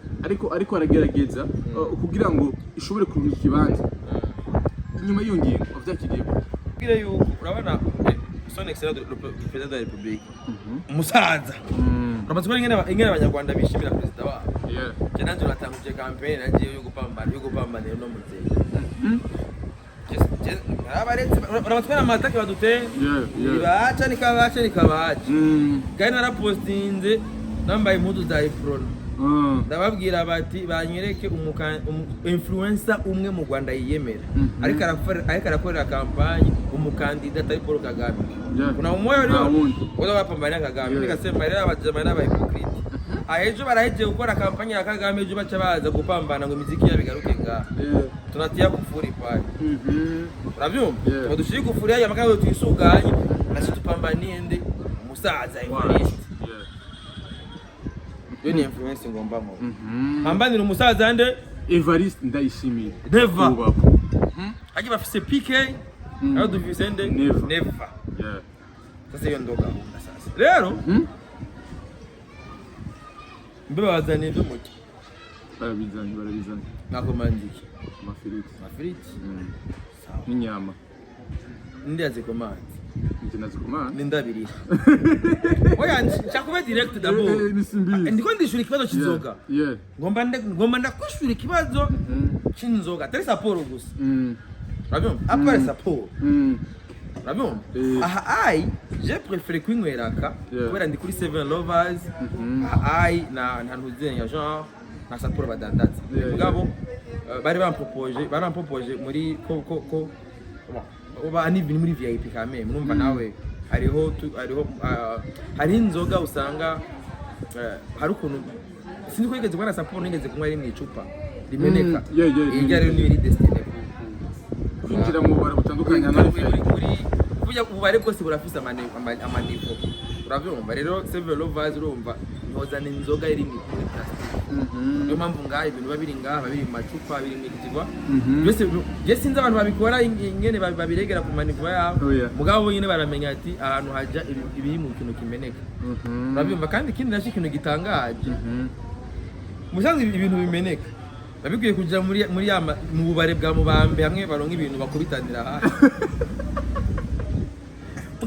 ariko aragerageza kugira ngo ishobore kuruha ikibanza inyuma y'iyo ngingo avyakiriye kugira yuko urabona son excellent le président de la République umusaza uramaze ko ingene abanyarwanda bishimira president wabo cyane natanguje campaign nagiye yo gupambana no muzeye urabatwara amatake baduteye ibaca nikabaca kandi narapostinze nambaye impuzu za Iprona ndababwira bati banyereke influencer umwe mu Rwanda yiyemera ariko arakorera kampanye umukandida atari Paul Kagame kuna umoyo leo wala wapambana Kagame nikasema leo abajama n'aba hypocrite ahejo baraheje gukora kampanye ya Kagame ejo baca baza gupambana ngo imiziki yabigaruke nga tunatia kufuri pale urabyumva dushiri kufuri ya makao tuyisuganye nasi tupambanie nde umusaza Evariste yo ni influence ngombamo pambanira umusaza nde Evariste Ndayishimiye never aje bafise PK aho dufise nde never sasa hiyo ndo gahunda sasa rero mbe bazanye ibyo muti barabizanye nakomandiki mafiriti n'inyama ndi azikomandi nazikomanda nindabiri oya nshakube direct dabo ndiko ndishura ikibazo cy'inzoga ngomba ndakwishura ikibazo cy'inzoga atari saporo gusa urabyo apare saporo urabyo aha je préfère kwinyweraka kubera ndi kuri 7 Lovers aha na ntuzenya genre na saporo badandaza mugabo bari barampropoje muri ko uba ni muri VIP kame murumva nawe hari inzoga usanga hari ukuntu sinzi ko yigeze kubona saporo nigeze kunywa ari mu icupa rimeneka irya rero ni destiny kwinjira mu bara butandukanye muri kuvuga ubare bwose burafise amanivo uravyumva rero 7 Lovers urumva ntozana inzoga iri mu plastic niyo mpamvu ngaho ibintu babiri ngaha babiri mu macupa babiri mu gitigwa byose je sinzi abantu babikora ingene babiregera ku manivo yabo mugabo nyine baramenya ati ahantu haja ibiri mu kintu kimeneka urabyumva kandi ikindi nashi kintu gitangaje musanzwe ibintu bimeneka babikwiye kugira muri mu bubare bwa Mubambe hamwe baronka ibintu bakubitanira hasi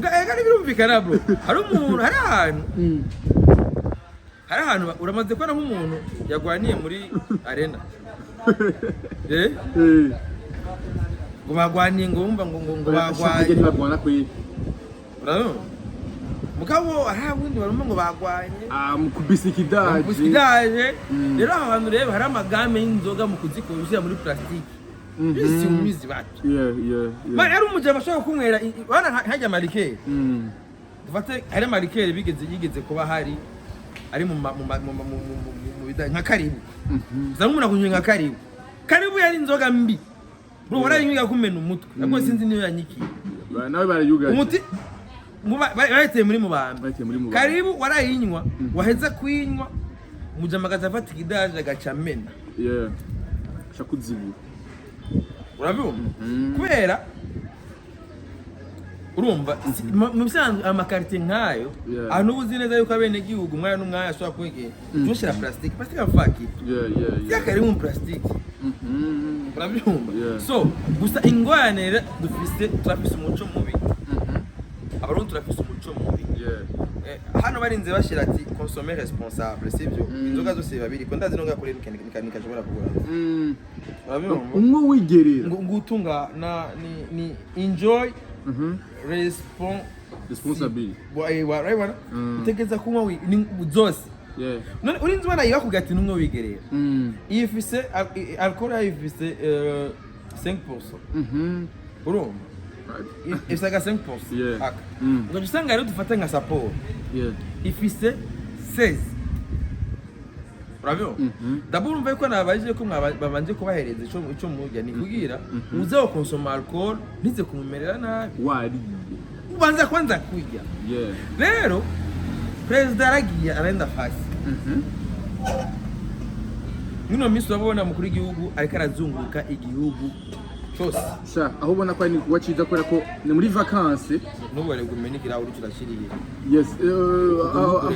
ega birumvikana bro hari umuntu hari ahantu uramaze kubona nk'umuntu yagwaniye muri arena ngo bagwaniye ngo wumva ngo bagwana kwi urabona mugabo arabundi barumva ngo bagwanye mukubisikidaje rero abantu rero hari amagame y'inzoga mu kuzikubisha muri plastique bisi umizi bacu mari ari umujama ashaka kunywera bana hajya marikeri dufate hari marikeri yigeze kuba hari ari mu bidanye nka Karibu za umuntu akunywe nka Karibu yari inzoga mbi bro warayinywa kumena umutwe nabwo sinzi niyo yanyikiye nawe barayugaje umuti bayiteye muri Mubambe Karibu warayinywa waheza kwinywa mujama gazafata ikidaje agacamena shakuzibura urabyumva kubera urumva mu bisanzwe amakarite nkayo ahantu ubuzi neza yuko abene gihugu umwanya n'umwanya ashobora kwegera tushira plastique afaki yakari mu plastique urabyumva so gusa ingwane turafise umuco mubi abarundi turafise umuco mubi hano barinze bashira ati consommer responsable sivyo inzoga zose babiri ko ndazi nonga kuri mekanika ashobora kugura umwe wigerera ngutunga ni enjoy responsibility right utegeza kunywa ni zose none urinzi bana yiba kugati numwe wigerera ifise alcool ifise 5% urumva ifise 5% aka ngo gisanga rero dufata nka support ifise 16 urabyo d'abord umva ko nabaje ko babanje kubahereza ico mujya ni kugira uze ko consoma alcool nize kumumerera nabi wari ubanza kwanza kujya rero president aragiye arenda fasi Nino misu wabona mukuru igihugu ariko arazunguruka igihugu cyose aho ubona ko ari waciza kubera ko ni muri vacances n'ubu bari gumenikira uri turashiriye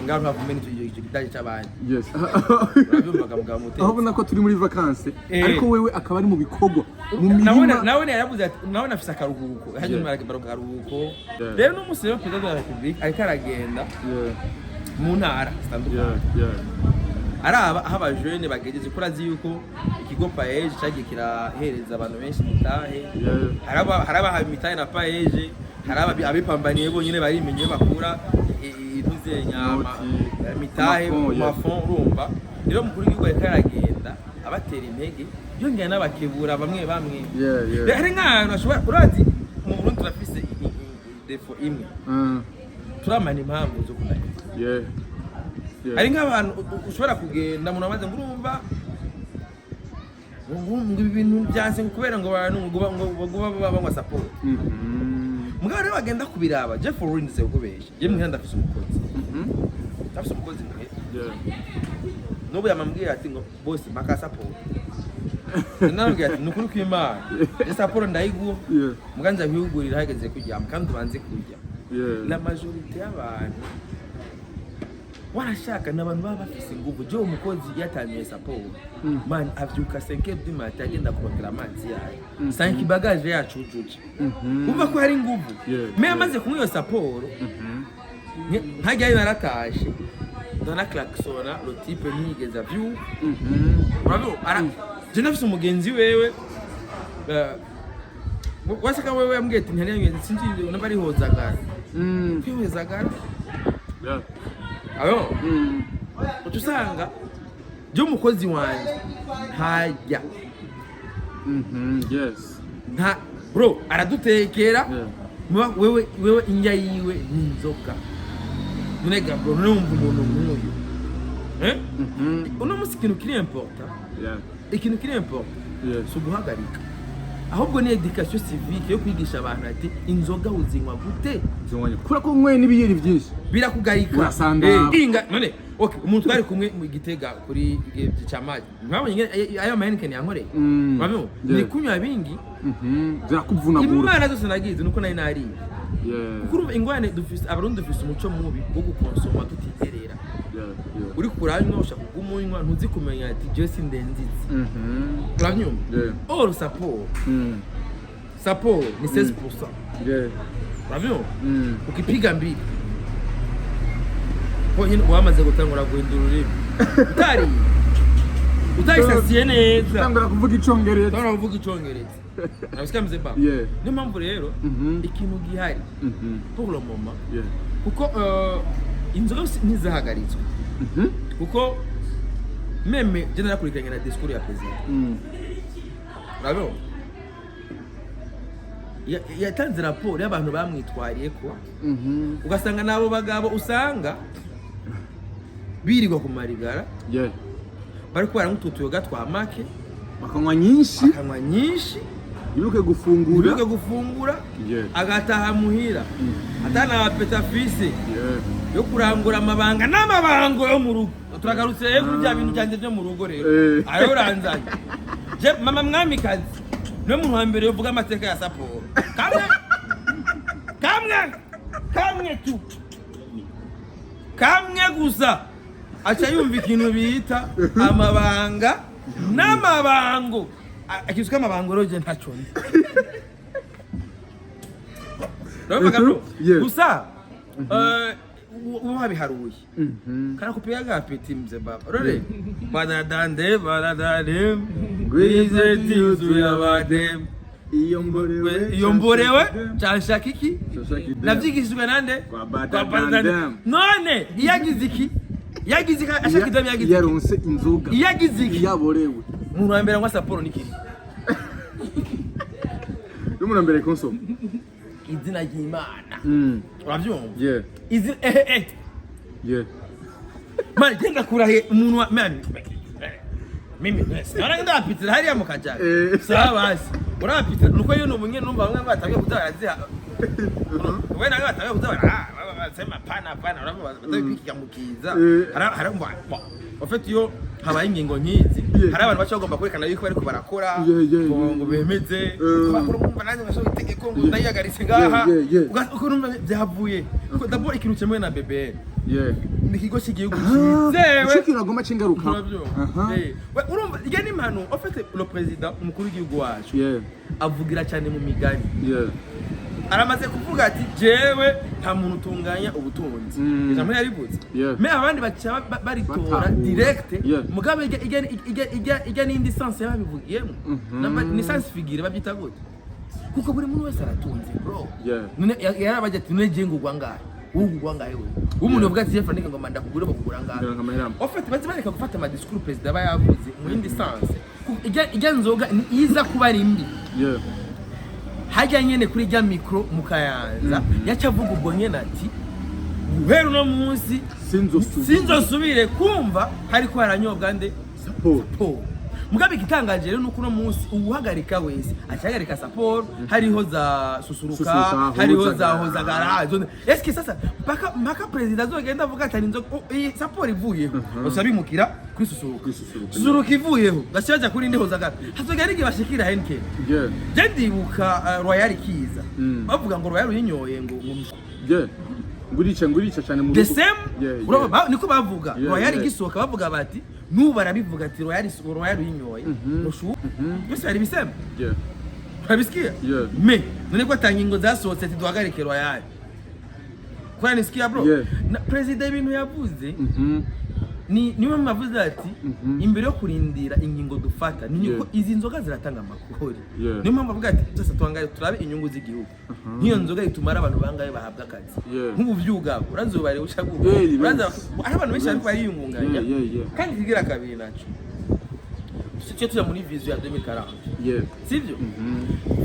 ngaho kumenya icyo kidaje cy'abandi aho ubona ko turi muri vacances ariko wewe akaba ari mu bikorwa mu mirima nawe yaravuze ati nawe nafise akaruhuko hajye muri akaruhuko rero n'umusore wa President de la Republique ariko aragenda mu ntara zitandukanye araba aho abajene bagejeje kurazi yuko ikigo paeje cyagiye kirahereza abantu benshi mitahe haraba mitahe na paeje haraba abipambaniye bonyine barimenye bakura inuze nyama mitahe mafon urumva rero mukuru w'igihugu ariko aragenda abatera intege yongera n'abakebura bamwe hari nk'ahantu ashobora urazi mu Burundi turafise defo imwe turamana impamvu zo kunanira hari nk'abantu ushobora kugenda umuntu amaze ngurumva ngo ibintu byanse kubera ngo abantu ngo banywa support mugabo rero bagenda kubiraba Jeff Rollins ukubesha je mwihanda afise umukozi afise umukozi mwe n'ubu yamambwiye ati ngo boss maka support nanambwiye ati nukuri kw'Imana support ndayiguha muganza bihugurira hageze kujya kandi ubanze kujya la majorité y'abantu warashaka n'abantu baba bafise ingufu je umukozi yatangiye support man avyuka 5h du matin agenda kurondera amazi yayo 5 bagage yacu ujuje umva ko hari ingufu me amaze kumwe yo support ntajya yaratashe ndana klaxona lo type nigeza view bravo ara je nafise umugenzi wewe wasaka wewe ambwiye ati ntari sinzi nabari hozagara kwihozagara ayo utusanga je umukozi wanje ntajya yes nta bro aradutekera wewe injya yiwe n'inzoga nega bro numva umuntu nk'uyu uno musikintu kiri important ikintu kiri important suguhagarika ahubwo ni education civique yo kwigisha abantu ati inzoga uzinywa gute kura ko mwe n'ibiyeri byinshi birakugayika inga none okay umuntu twari kumwe mu Gitega kuri cyamazi mwabonye ayo Heineken yankoreye bamwe ni kunywa bingi zirakuvunagura imana zose nagize nuko nari nari kuko ingwane dufise abarundi dufise umuco mubi wo gukonsoma tutiterera uri kuranywa ushaka kugumunywa ntuzi kumenya ati je sindenzizi uravyumva all support ni 16% uravyumva ukipiga mbili nyine wamaze gutangura guhindura ururimi utayisasiye neza utangura kuvuga icongereza nabisika mzeba niyo mpamvu rero ikintu gihari pour le moment kuko inzoga ntizahagaritswe kuko meme je narakurikiranye na discours ya president bravo yatanze raporo y'abantu bamwitwariye ko ugasanga nabo bagabo usanga birirwa ku marigara bari kubara nk'ututuyoga twa make bakanywa nyinshi biruke gufungura agataha muhira atana apeta fise yo kurangura amabanga n'amabango yo mu rugo turagarutse rero bya bintu cyanje byo mu rugo rero ayo ranzanye je mama mwamikazi no mu hambere yo vuga amateka ya support kamwe gusa acha yumva ikintu bita amabanga n'amabango akisuka amabango roje ntaco gusa wabiharuye kana kupiga gapeti mze baba rore badadande gwize tiuzura badem iyo mborewe cyashaka iki navyigishijwe nande kwa badadande none yagize iki ashaka idami yagize yaronse inzoga yagize iki yaborewe umuntu wa mbere ngwa saporo nikiri n'umuntu wa mbere konsoma izina ry'Imana uravyumva izi man genda kurahe umuntu wa man mimi nara ndapitira hariya mu kajaga sabasi urapitira nuko yo n'ubunye numva bamwe batabye kuzaraziha we nawe batabye kuzara sema pana urabona batabikika mukiza haramba ofeti yo habaye ingingo nkizi hari abantu bacha bagomba kwerekana yuko bariko barakora ngo bemeze bakora kumva nanjye bashobora itegeko ngo ndayagaritse ngaha ukurumva byavuye d'abord ikintu cemwe na BBN nikigo cy'igihugu cyizewe cyo kiragoma cingaruka urumva igihe n'impano ofete le president umukuru w'igihugu wacu avugira cyane mu migani aramaze kuvuga ati jewe nta muntu utunganya ubutunzi ijambo yarivuze me abandi baca baritora direct mugabe ijya n'indi sense yabivugiyemo ni sense figure babyita gute kuko buri muntu wese aratunze bro none yarabaje ati none je ngugwa ngahe ugugwa ngahe we umuntu uvuga ati Jeff ndika ngo manda kugura bakugura ngahe ofete bazibareka gufata ama discours president bayavuze mu yindi sense ijya nzoga iza kuba ari mbi hajya nyene kuri jya micro mukayanza yacavuga ubwo nyene ati guhera no munsi sinzosubire kumva hariko haranyobwa nde support mugabe gitangaje rero nuko no munsi ubuhagarika wese achagarika support hariho za susuruka hariho za hozagara eske sasa mpaka president azogenda avuga ati nzo support ivuyeho usabimukira kuri susuruka ivuyeho gashaje kuri ndi hozagara hazogera igibashikira henke je ndibuka Royal Kiza bavuga ngo Royal yinyoye ngo ngurica cyane mu the same niko bavuga Royal gisoka bavuga bati nuba arabivuga ati Royal yinyoye noshu bise ari bisema urabisikia me none ko atangingo zasohotse ati duhagarike Royal kwa nisikia bro president ibintu yavuze niwe mavuze ati imbere yo kurindira ingingo dufata niko izi nzoga ziratanga amakori niyo mpamvu avuga ati cyose twangare turabe inyungu z'igihugu niyo nzoga itumara abantu bangaye bahabwa akazi nk'ubuvyuga urazobare ushaguka uraza abantu benshi ariko bariyungunganya kandi kigira kabiri naco cyo tuya muri vision ya 2040 sivyo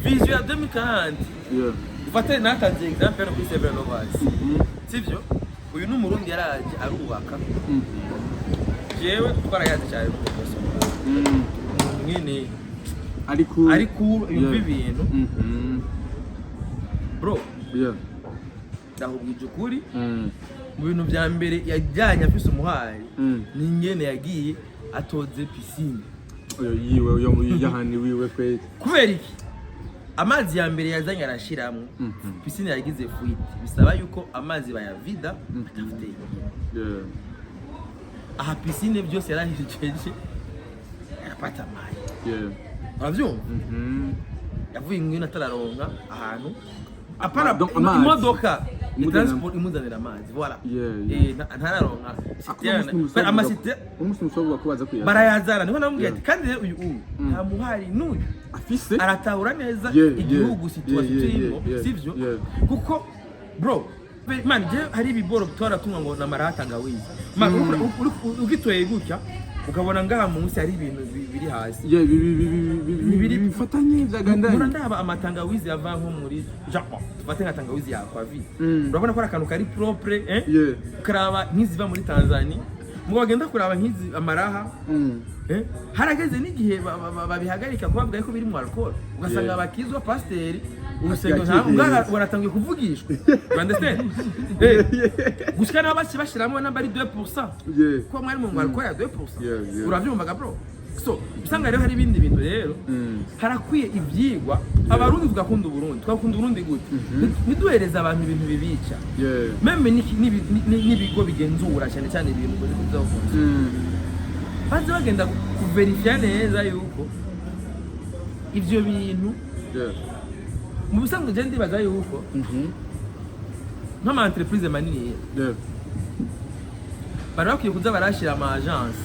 vision ya 2040 ufate natanze example kuri Seven Lovers sivyo uyu n'umurundi yaraje arubaka jewe twarayaze cyane mwene ariko yumva ibintu bro ndahubwije ukuri mu bintu bya mbere yajyanye afise umuhari ni ngene yagiye atoze piscine yiwe yo yahani wiwe kwezi kubera iki amazi ya mbere yazanye arashiramwe piscine yagize fuite bisaba yuko amazi bayavida atafite aha piscine byose yarahijeje yapata amazi uravyumva yavuye ingwino atararonka ahantu apana imodoka transport imuzanira amazi voilà ntararonka amasite umunsi musoboka kubaza kuya barayazana niho namubwiye ati kandi uyu nta muhari n'uyu afise aratahura neza igihugu situation turimo sivyo kuko bro man je hari ibiboro tora tumwa ngo na marata wizi ugitoye gutya ukabona ngaha munsi hari ibintu biri hasi bibiri bifatanye byaganda ndaba amatangawizi yava nko muri Japan tufate nka tangawizi ya Kwavi urabona ko akantu kari propre karaba nkiziva muri Tanzania mu bagenda kuraba nkizi amaraha harageze n'igihe babihagarika kubavuga ko biri mu alcohol ugasanga bakizwa pasteur urusengo ntabwo waratangiye kuvugishwa understand gushika n'abashi bashiramo namba ari 2% ko mwari mu alcohol ya 2% uravyumvaga bro so usanga rero hari ibindi bintu rero harakwiye ivyigwa abarundi tugakunda Burundi twakunda Burundi gute niduhereza abantu ibintu bibica meme nibigo bigenzura cyane cyane ibintu ngo bizavuga baze bagenda kuverifya neza yuko ivyo bintu mu bisanzwe je ndibaza yuko nk'ama entreprise manini barakwiye kuza barashira ama agence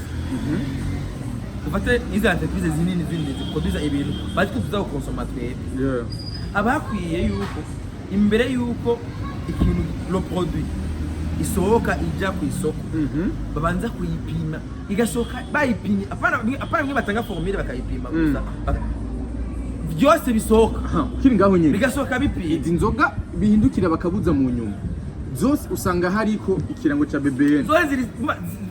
ufate izi entreprise zinini ziproduza ibintu bati kuza consommateur abakwiye yuko imbere yuko ikintu lo produit isohoka ija ku isoko babanza kuyipima igasohoka bayipimye apana mwe batanga formule bakayipima gusa byose bisohoka kiri ngaho nyine bigasohoka bipimye izi nzoga bihindukira bakabuza mu nyuma zose usanga hariko ikirango cha BBN zose ziri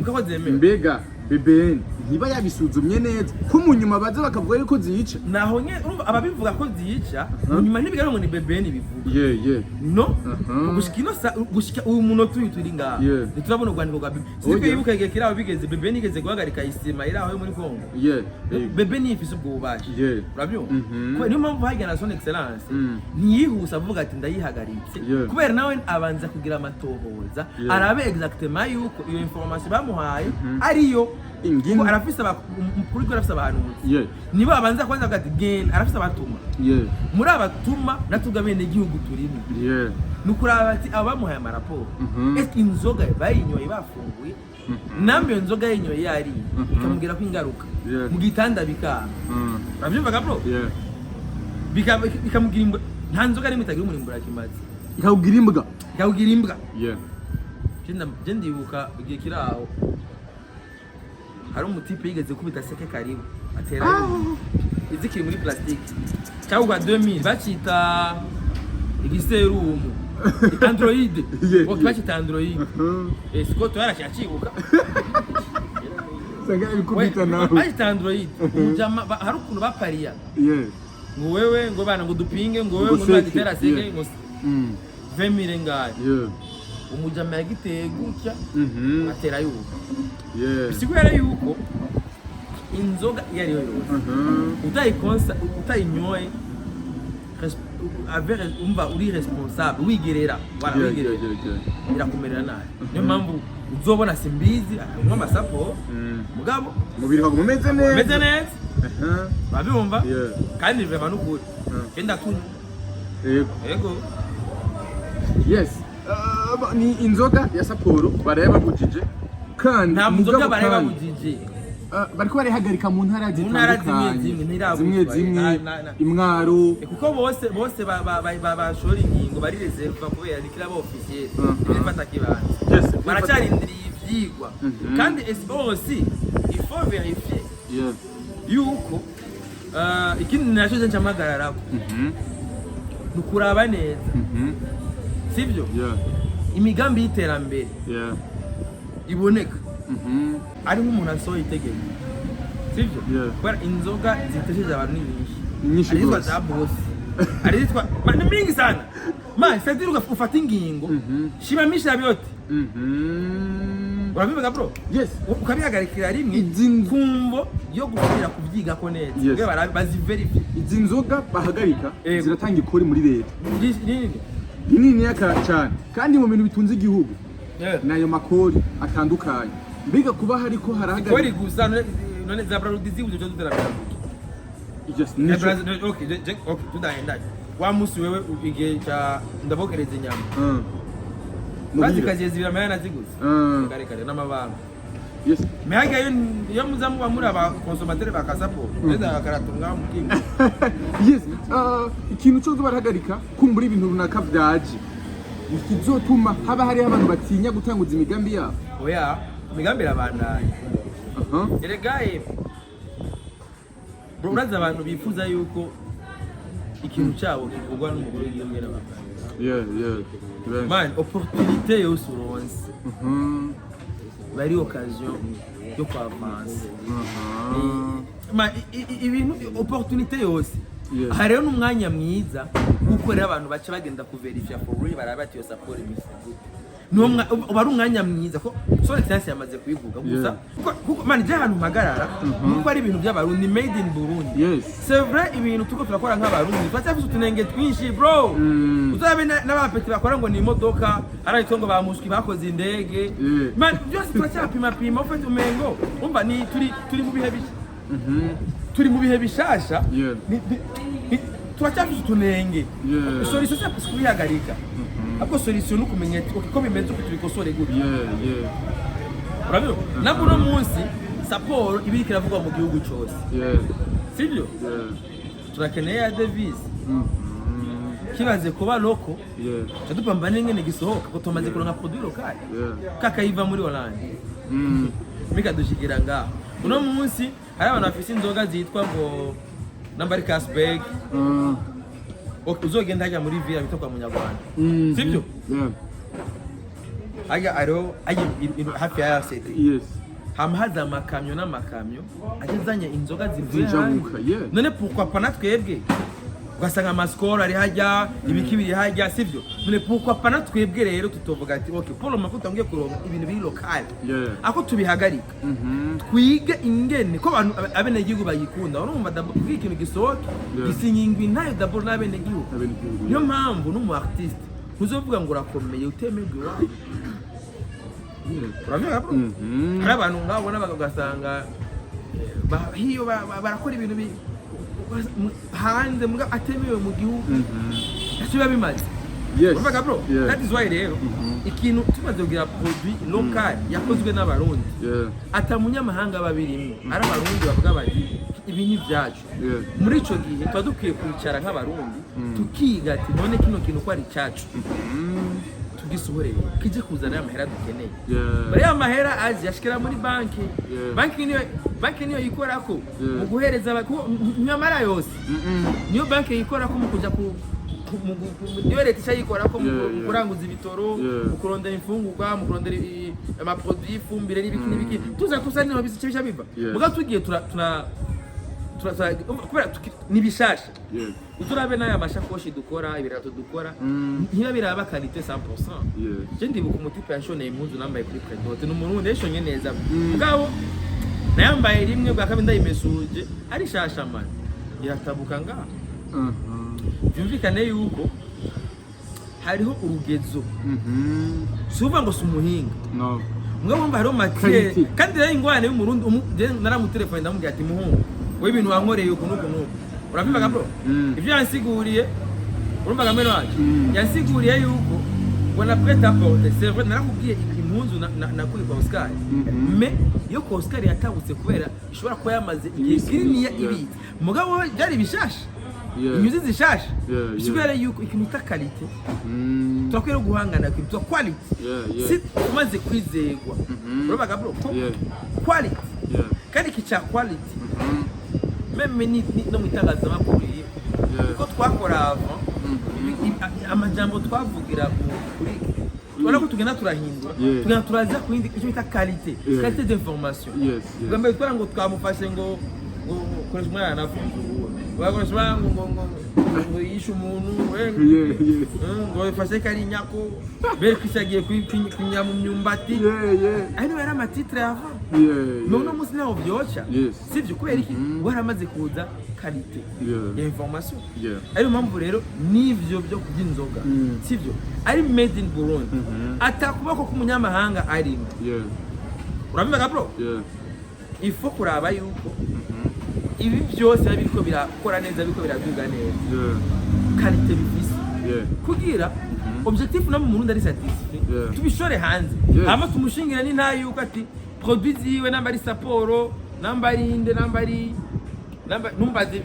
ukakozeme mbega BBN ntiba yabisuzumye neza ko mu nyuma baza bakavuga yuko ziyica naho nye ababivuga ko ziyica mu nyuma nibigaro ngo ni BBN bivuga no gushika uyu munota turi ngaha niturabona urwandiko rwa BBN siko yibuka igihe kirabo bigeze BBN igeze guhagarika isima iraho yo muri Kongo BBN ifise ubwo bubaje urabyumva ko niyo mpamvu hagana son excellence ntiyihusa avuga ati ndayihagaritse kubera nawe abanza kugira amatohoza arabe exactement yuko iyo information bamuhaye ariyo ingine arafise kuri ko arafise abantu nibo abanza kwanza agati genda arafise abatuma muri abatuma natuga bene igihugu turimo nukuraba ati abamuhaye amaraporo ese inzoga bayinyoye bafunguye nambe inzoga yinyoye yari ikamubwira ko ingaruka mu gitanda bikanga urabyumvaga bro bikamubwira imbwa nta nzoga rimwe itagira umurimbura kimaze ikawugira imbwa je ndibuka igihe kiraho hari umutipe yigeze kubita seke karibu atera izikiri muri plastique cyangwa 2000 bacita igiserumu Android bacita Android Scott yaracyacibuka sanga ibikubita nawe bacita Android mujama hari ukuntu bapariya ngo wewe ngo bana ngo dupinge ngo wewe ngo ndagitera seke ngo 20 ngayo umujama yagiteye gutya atera yuko bisigura yuko inzoga yari yo utayikonsa utayinyoye avec umva uri responsable wigerera wala wigerera irakumerera nabi niyo mpamvu uzobona simbizi anywa amasapo mugabo mubiri ko mumeze neza babumva kandi biva n'ukuri kenda kunywa yego yes ni inzoga ya Sapporo barayabagujije kandi nta nzoga barayabagujije bariko barihagarika mu ntara zimwe imwaro kuko bose bashora ingingo bari reserve kubera ni club officiel bifata kibanza baracarindiriye ivyigwa kandi aussi il faut vérifier yuko ikindi naco je ncamagararako nukuraba neza sivyo imigambi y'iterambere iboneka ari nk'umuntu asohoye itegeko sivyo kubera inzoga zitesheje abantu nyinshi arizwa za boss arizwa ni mingi sana c'est-à-dire ufata ingingo shimamisha byote urabivuga bro ukabihagarikira rimwe kumvo yo gusubira kubyiga ko neza baziverify izi nzoga bahagarika ziratanga ikori muri leta nini cyane kandi mu bintu bitunze igihugu nayo makori atandukanye biga kuba hariko harahagarika kori gusa none za produzi uzo tutera okay tudahenda wa musi wewe igihe cha ndabokereza inyama bazi kazi zibira mayana ziguze kare n'amabanga mehaga yo muzamu bamuri aba consommateur bakasapo neza bakaratunga mukinga ikintu cyo barahagarika kumbura ibintu runaka byaje ikizotuma haba hari abantu batinya gutanguza imigambi yabo oya imigambi irabandanya eregaye bro uraza abantu bifuza yuko ikintu cyabo kivugwa n'umugore w'igihugu n'abaganga man opportunité yo suronse bari occasion yo kwavansa ibintu opportunité yose hari rero n'umwanya mwiza gukorera abantu bace bagenda kuverifya for real barabati yo support imisigo bari umwanya mwiza ko sore class yamaze kuyivuga gusa kuko man je hano magarara kuko ari ibintu by'abarundi made in Burundi c'est vrai ibintu tuko turakora nk'abarundi fatafise utunenge twinshi bro uzabe n'abapeti bakora ngo ni imodoka ari itongo bamushiki bakoze indege man just turacyapima ufite umengo umva ni turi mu bihe bisha turi mu bihe bishasha turacyafise utunenge solution cyapise kubihagarika ako solution nukumenya ko bimeze uko tubikosore gute urabyo nabwo no munsi Sapporo ibiri kiravugwa mu gihugu cyose sibyo turakeneye ya devise kibaze kuba loko cyadupambane ngene gisohoka ko tumaze kuronka produit local kakayiva muri Hollande mika dushigira ngaho uno munsi hari abantu bafise inzoga zitwa ngo Nambari Casberg uzogenda hajya muri villa bita kwa Munyarwanda sibyo hajya aro hafi ya sete hamahaza amakamyo n'amakamyo agezanye inzoga zivuye none pourquoi pas natwebwe ugasanga amaskoro ari hajya ibikibiri hajya sivyo none pourquoi pas natwebwe rero tutovuga ati okay pour le makuta ngiye kuronka ibintu biri local ako tubihagarika twige ingene ko abantu abene gihugu bayikunda urumva daburi ikintu gisohoka gisinyingwa ntayo daburi n'abene gihugu niyo mpamvu n'umu artiste uzovuga ngo urakomeye utemegwe wawe urabyumva bro hari abantu ngabona bagasanga hiyo barakora ibintu hanze muga atemewe mu gihugu asiba bimaze urumva bro that is why rero ikintu tumaze kugira produit local yakozwe n'abarundi atamunyamahanga babirimo ari abarundi bavuga bati ibi ni byacu muri ico gihe twa dukwiye kwicara nk'abarundi tukiga ati none kino kintu ko ari cyacu tugisohoreye kije kuzana amahera dukeneye bari amahera azi yashikira muri banki niyo yikorako mu guhereza nyamara yose niyo banki yikorako mu kuja ku niyo leta ishayikorako mu kuranguza ibitoro mu kurondera imfungurwa mu kurondera amaproduit ifumbire n'ibiki tuza niho bisha biva muga tugiye kubera nibishasha uturabe n'aya mashakoshi dukora ibirato dukora ntiba biraba qualité 100%. Je ndibuka umutipe yashoneye impuzu nambaye kuri Predote n'umurundi yashonye neza mugabo nayambaye rimwe bwa kabiri ndayimesuje ari shasha man iratabuka ngaha byumvikane yuko hariho urugezo suva ngo sumuhinga mugabo mba hariho matière kandi rero ingwane y'umurundi naramutelefone ndamubwira ati muhungu we ibintu wankoreye uko nuko urabivuga bro ivyo yansiguriye urumva gameno wacu yansiguriye yuko bona preta porte c'est vrai narakubwiye impunzu nakuye kwa Oscar mais yo kwa Oscar yatabutse kubera ishobora kuba yamaze igihe kinini ibiti mugabo byari bishasha inyuzi zishasha bishobora yuko ikintu ta qualité twakwira guhangana ku twa quality si umaze kwizegwa urumva bro quality kandi kicha quality meme no mutangazamakuru ko twakora avant amajambo twavugira kuri ubona ko tugenda turahindura turaza ku yindi icyo bita qualité d'information gambe twara ngo twamufashe ngo koresha umwana nafunze bakoresha ngo yishe umuntu ngo ifashe kari nyako bere kwishagiye kwinya mu myumbati ari era amatitre avant no musi naho byocha sivyo kubera iki waramaze kuza qualité information ari mpamvu rero nivyo byo kubyinzoga sivyo ari made in Burundi atakubako kumunyamahanga ari urabimva bro ifo kuraba yuko ibi byose biriko birakora neza biriko biraduga neza qualité bifise kugira objectif na mu Burundi ari satisfait tubishore hanze hama tumushingira ni nta yuko ati produit ziwe nambari saporo nambari inde nambari numbaze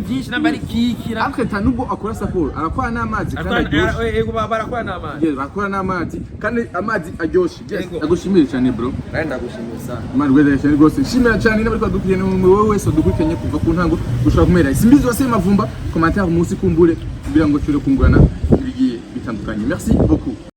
byinshi nambari kiki aketa nubwo akora saporo arakora n'amazi kandi yego barakora n'amazi bakora n'amazi kandi amazi aryoshe agushimira cyane bro kandi ndagushimira sana man weze cyane rwose shimira cyane n'abari kwadukiye wowe wese dukurikanye kuva ku ntango ushobora kumera simbizi wase mavumba commentaire munsi kumbure kugira ngo cyure kungurana ibigiye bitandukanye merci beaucoup.